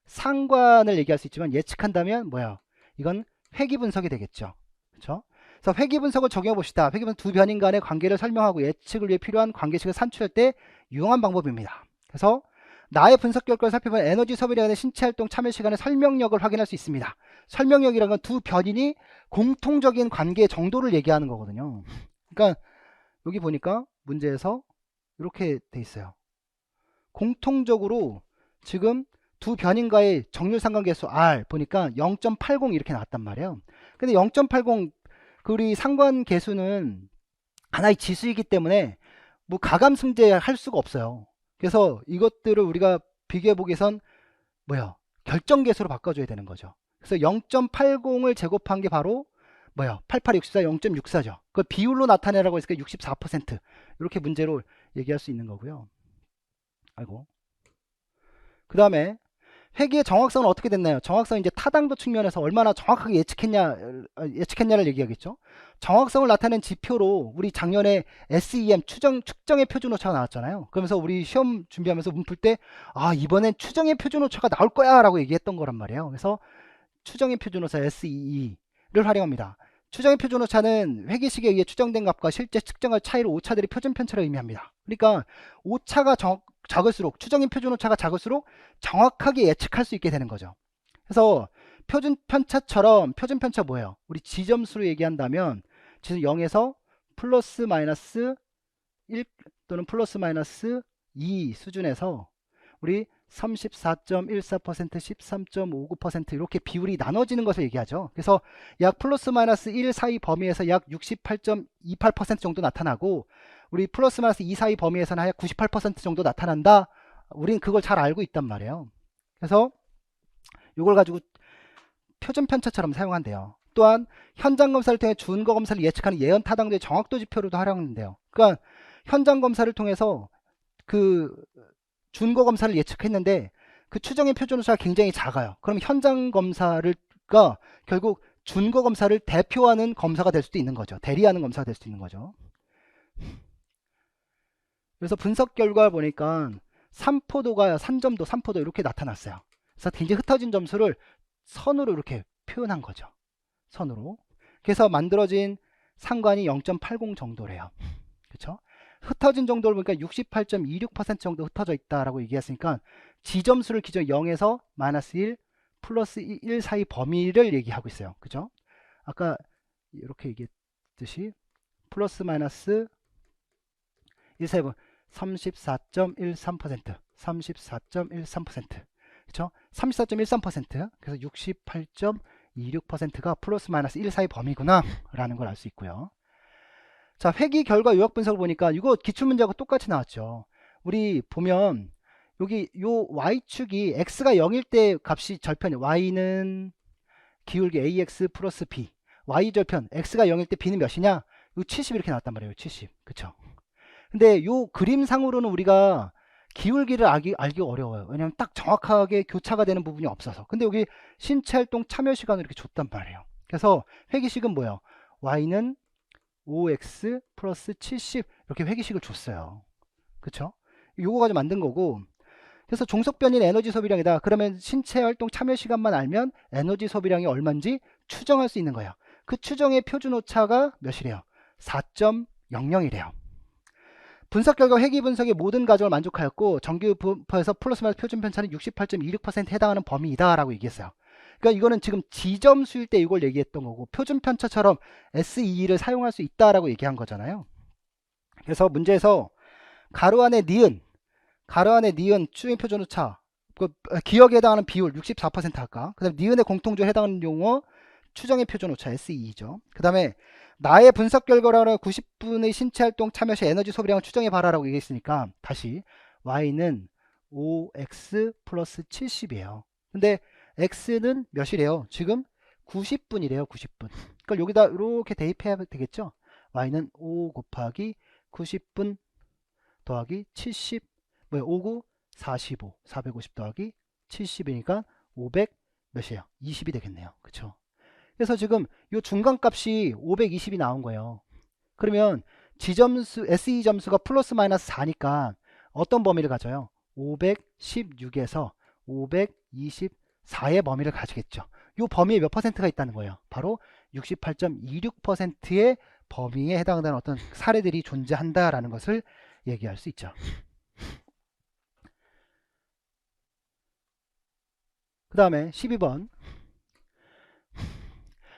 상관을 얘기할 수 있지만 예측한다면 뭐야? 이건 회귀 분석이 되겠죠. 그렇죠? 그래서 회귀 분석을 적용해 봅시다. 회귀 분석 두 변인 간의 관계를 설명하고 예측을 위해 필요한 관계식을 산출할 때 유용한 방법입니다. 그래서 나의 분석 결과를 살펴보면 에너지 소비량의 신체활동 참여 시간의 설명력을 확인할 수 있습니다. 설명력이라는 건 두 변인이 공통적인 관계 정도를 얘기하는 거거든요. 그러니까 여기 보니까 문제에서 이렇게 돼 있어요. 공통적으로 지금 두 변인과의 정률 상관계수 R 보니까 0.80 이렇게 나왔단 말이에요. 근데 0.80 그 우리 상관계수는 하나의 지수이기 때문에 뭐 가감승제할 수가 없어요. 그래서 이것들을 우리가 비교해 보기 위해선 뭐야 결정계수로 바꿔줘야 되는 거죠. 그래서 0.80을 제곱한 게 바로 뭐야 8864 0.64죠. 그 비율로 나타내라고 했으니까 64% 이렇게 문제로 얘기할 수 있는 거고요. 아이고. 그 다음에 회계의 정확성은 어떻게 됐나요? 정확성은 이제 타당도 측면에서 얼마나 정확하게 예측했냐를 얘기하겠죠. 정확성을 나타낸 지표로 우리 작년에 SEM 측정의 표준 오차가 나왔잖아요. 그러면서 우리 시험 준비하면서 문 풀 때 이번엔 추정의 표준 오차가 나올 거야 라고 얘기했던 거란 말이에요. 그래서 추정의 표준 오차 SEE를 활용합니다. 추정의 표준 오차는 회계식에 의해 추정된 값과 실제 측정할 차이로 오차들이 표준 편차를 의미합니다. 그러니까 오차가 작을수록 추정인 표준 오차가 작을수록 정확하게 예측할 수 있게 되는 거죠. 그래서 표준 편차처럼 표준 편차 뭐예요? 우리 지점수로 얘기한다면 지점 0에서 플러스 마이너스 1 또는 플러스 마이너스 2 수준에서 우리 34.14%, 13.59% 이렇게 비율이 나눠지는 것을 얘기하죠. 그래서 약 플러스 마이너스 1 사이 범위에서 약 68.28% 정도 나타나고 우리 플러스 마이너스 2 사이 범위에서는 약 98% 정도 나타난다. 우린 그걸 잘 알고 있단 말이에요. 그래서 이걸 가지고 표준 편차처럼 사용한대요. 또한 현장 검사를 통해 준거 검사를 예측하는 예언 타당도의 정확도 지표로도 활용한대요. 그러니까 현장 검사를 통해서 그 준거 검사를 예측했는데 그 추정의 표준 오차가 굉장히 작아요. 그럼 현장 검사가 결국 준거 검사를 대표하는 검사가 될 수도 있는 거죠. 대리하는 검사가 될 수도 있는 거죠. 그래서 분석 결과 보니까 3포도가 3점도 3포도 이렇게 나타났어요. 그래서 굉장히 흩어진 점수를 선으로 이렇게 표현한 거죠. 선으로. 그래서 만들어진 상관이 0.80 정도래요. 그렇죠? 흩어진 정도를 보니까 68.26% 정도 흩어져 있다라고 얘기했으니까 지점수를 기존 0에서 마이너스 1, 플러스 1 사이 범위를 얘기하고 있어요. 그죠? 아까 이렇게 얘기했듯이 플러스 마이너스 1 사이 범위 34.13%, 34.13%. 그쵸? 34.13%. 그래서 68.26%가 플러스 마이너스 1 사이 범위구나 라는 걸 알 수 있고요. 자, 회기 결과 요약 분석을 보니까 이거 기출문제하고 똑같이 나왔죠. 우리 보면 여기 요 y축이 x가 0일 때 값이 절편이에요. y는 기울기 ax 플러스 b. y 절편 x가 0일 때 b는 몇이냐? 요 70 이렇게 나왔단 말이에요. 70. 그쵸? 근데 요 그림상으로는 우리가 기울기를 알기 어려워요. 왜냐면 딱 정확하게 교차가 되는 부분이 없어서. 근데 여기 신체활동 참여 시간을 이렇게 줬단 말이에요. 그래서 회기식은 뭐예요? y는 5x 플러스 70 이렇게 회기식을 줬어요. 그쵸? 요거 가지고 만든 거고. 그래서 종속변인 에너지 소비량이다. 그러면 신체활동 참여 시간만 알면 에너지 소비량이 얼마인지 추정할 수 있는 거예요. 그 추정의 표준 오차가 몇이래요? 4.00이래요. 분석 결과 회기 분석의 모든 과정을 만족하였고 정규 분포에서 플러스 마이너스 표준 편차는 68.26%에 해당하는 범위이다 라고 얘기했어요. 그러니까 이거는 지금 지점수일 때 이걸 얘기했던 거고 표준 편차처럼 SE를 사용할 수 있다라고 얘기한 거잖아요. 그래서 문제에서 가로 안에 니은 추정의 표준 오차 그 기억에 해당하는 비율 64% 할까? 그 다음에 니은의 공통적으로 해당하는 용어 추정의 표준 오차 SE죠. 그 다음에 나의 분석 결과라는 90분의 신체활동 참여 시 에너지 소비량을 추정해 봐라라고 얘기했으니까 다시 y는 5x 플러스 70이에요. 근데 x는 몇이래요? 지금 90분이래요. 90분. 그러니까 여기다 이렇게 대입해야 되겠죠? y는 5 곱하기 90분 더하기 70 59 45 450 더하기 70이니까 500 몇이에요? 20이 되겠네요. 그쵸? 그래서 지금 이 중간값이 520이 나온 거예요. 그러면 지점수 SE 점수가 플러스 마이너스 4니까 어떤 범위를 가져요? 516에서 524의 범위를 가지겠죠. 이 범위에 몇 퍼센트가 있다는 거예요? 바로 68.26%의 범위에 해당하는 어떤 사례들이 존재한다라는 것을 얘기할 수 있죠. 그 다음에 12번.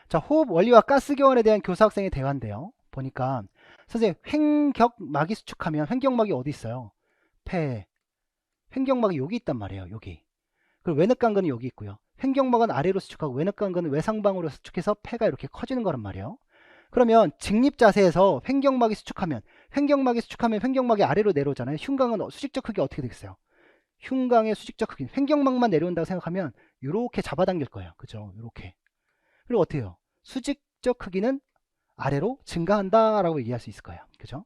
자, 호흡 원리와 가스 교환에 대한 교사 학생의 대화인데요. 보니까 선생님 횡격막이 수축하면 횡격막이 어디 있어요? 폐 횡격막이 여기 있단 말이에요. 여기. 그리고 외늑간근은 여기 있고요. 횡격막은 아래로 수축하고 외늑간근은 외상방으로 수축해서 폐가 이렇게 커지는 거란 말이에요. 그러면 직립 자세에서 횡격막이 수축하면 횡격막이 아래로 내려오잖아요. 흉곽은 수직적 크기 어떻게 되겠어요? 흉곽의 수직적 크기, 횡격막만 내려온다고 생각하면 이렇게 잡아당길 거예요. 그죠? 이렇게. 그리고 어떻게 해요? 수직적 크기는 아래로 증가한다라고 얘기할 수 있을 거예요. 그죠?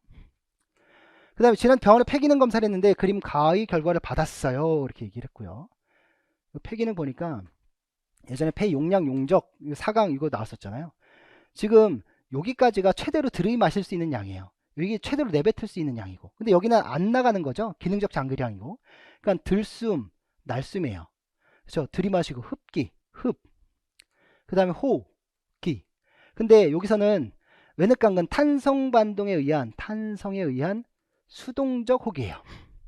그 다음에 지난 병원에 폐기능 검사를 했는데 그림 가의 결과를 받았어요. 이렇게 얘기를 했고요. 폐기능 보니까 예전에 폐 용량 용적 4강 이거 나왔었잖아요. 지금 여기까지가 최대로 들이마실 수 있는 양이에요. 이게 최대로 내뱉을 수 있는 양이고, 근데 여기는 안 나가는 거죠. 기능적 장기량이고. 그러니까 들숨, 날숨이에요. 그렇죠? 들이마시고 흡기, 그 다음에 호기. 근데 여기서는 외늑간근 탄성에 의한 수동적 호기예요.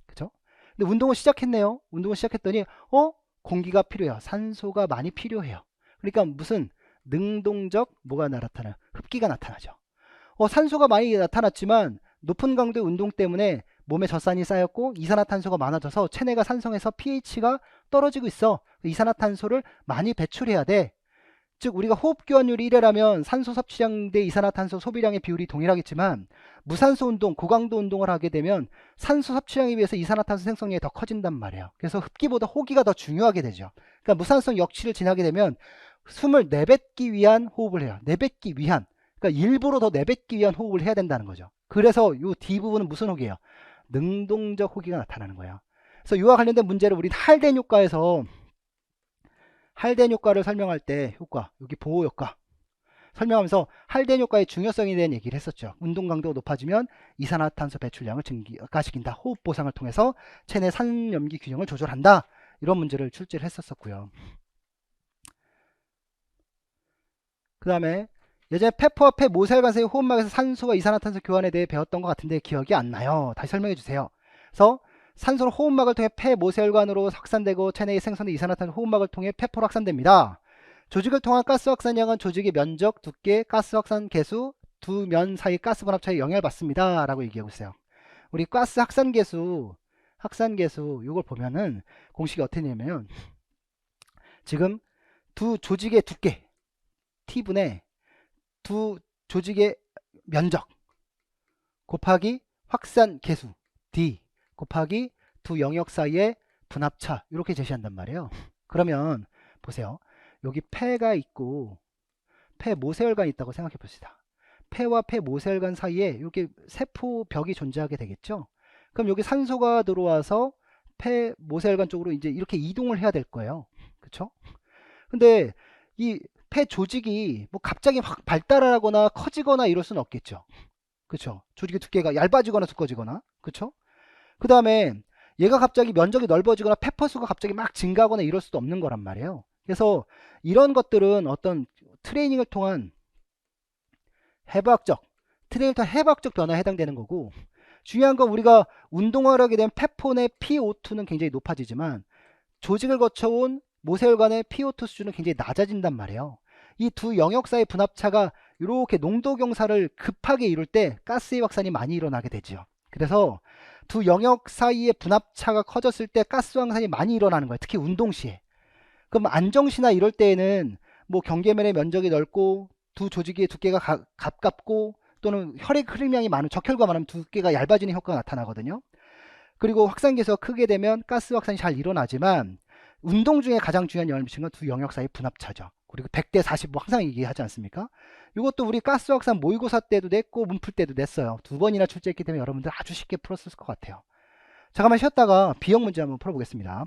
그죠? 근데 운동을 시작했네요. 운동을 시작했더니 공기가 필요해요. 산소가 많이 필요해요. 그러니까 무슨 능동적 뭐가 나타나요? 흡기가 나타나죠. 산소가 많이 나타났지만 높은 강도의 운동 때문에 몸에 젖산이 쌓였고 이산화탄소가 많아져서 체내가 산성해서 pH가 떨어지고 있어. 이산화탄소를 많이 배출해야 돼. 즉 우리가 호흡기원율이 1회라면 산소 섭취량 대 이산화탄소 소비량의 비율이 동일하겠지만 무산소 운동, 고강도 운동을 하게 되면 산소 섭취량에 비해서 이산화탄소 생성량이 더 커진단 말이에요. 그래서 흡기보다 호기가 더 중요하게 되죠. 그러니까 무산소 역치를 지나게 되면 숨을 내뱉기 위한 호흡을 해요. 내뱉기 위한. 그러니까 일부러 더 내뱉기 위한 호흡을 해야 된다는 거죠. 그래서 이 D부분은 무슨 호기예요? 능동적 호기가 나타나는 거예요. 그래서 이와 관련된 문제를 우리 할덴 효과에서 할덴 효과를 설명할 때 효과, 여기 보호 효과 설명하면서 할덴 효과의 중요성에 대한 얘기를 했었죠. 운동 강도가 높아지면 이산화탄소 배출량을 증가시킨다. 호흡 보상을 통해서 체내 산염기 균형을 조절한다. 이런 문제를 출제를 했었고요. 그 다음에 예전에 페퍼와 폐 모세혈관 사이 호흡막에서 산소와 이산화탄소 교환에 대해 배웠던 것 같은데 기억이 안 나요. 다시 설명해 주세요. 그래서 산소는 호흡막을 통해 폐 모세혈관으로 확산되고 체내에 생성된 이산화탄소 호흡막을 통해 폐포로 확산됩니다. 조직을 통한 가스 확산량은 조직의 면적, 두께, 가스 확산 개수, 두 면 사이 가스 분압 차에 영향을 받습니다. 라고 얘기하고 있어요. 우리 가스 확산 개수 이걸 보면은 공식이 어떻게 되냐면 지금 두 조직의 두께 T분의 두 조직의 면적 곱하기 확산 개수 D 곱하기 두 영역 사이의 분압차 이렇게 제시한단 말이에요. 그러면 보세요. 여기 폐가 있고 폐 모세혈관이 있다고 생각해 봅시다. 폐와 폐 모세혈관 사이에 이렇게 세포벽이 존재하게 되겠죠. 그럼 여기 산소가 들어와서 폐 모세혈관 쪽으로 이제 이렇게 이동을 해야 될 거예요. 그렇죠? 근데 이 폐 조직이 뭐 갑자기 확 발달하거나 커지거나 이럴 수는 없겠죠. 그렇죠? 조직의 두께가 얇아지거나 두꺼워지거나. 그렇죠? 그 다음에 얘가 갑자기 면적이 넓어지거나 페퍼수가 갑자기 막 증가하거나 이럴 수도 없는 거란 말이에요. 그래서 이런 것들은 어떤 트레이닝을 통한 해부학적 변화에 해당되는 거고, 중요한 건 우리가 운동을 하게 되면 페포 내 PO2는 굉장히 높아지지만 조직을 거쳐온 모세혈관의 PO2 수준은 굉장히 낮아진단 말이에요. 이 두 영역 사이 분압차가 이렇게 농도 경사를 급하게 이룰 때 가스의 확산이 많이 일어나게 되죠. 그래서 두 영역 사이의 분압차가 커졌을 때 가스 확산이 많이 일어나는 거예요. 특히 운동 시에. 그럼 안정시나 이럴 때에는 뭐 경계면의 면적이 넓고 두 조직의 두께가 가깝고 또는 혈액 흐름량이 많은 적혈과 많으면 두께가 얇아지는 효과가 나타나거든요. 그리고 확산 계수가 크게 되면 가스 확산이 잘 일어나지만 운동 중에 가장 중요한 영향을 미치는 건 두 영역 사이 분압차죠. 그리고 100대 40 뭐 항상 얘기하지 않습니까? 이것도 우리 가스 확산 모의고사 때도 냈고 문풀 때도 냈어요. 두 번이나 출제했기 때문에 여러분들 아주 쉽게 풀었을 것 같아요. 잠깐만 쉬었다가 비형 문제 한번 풀어보겠습니다.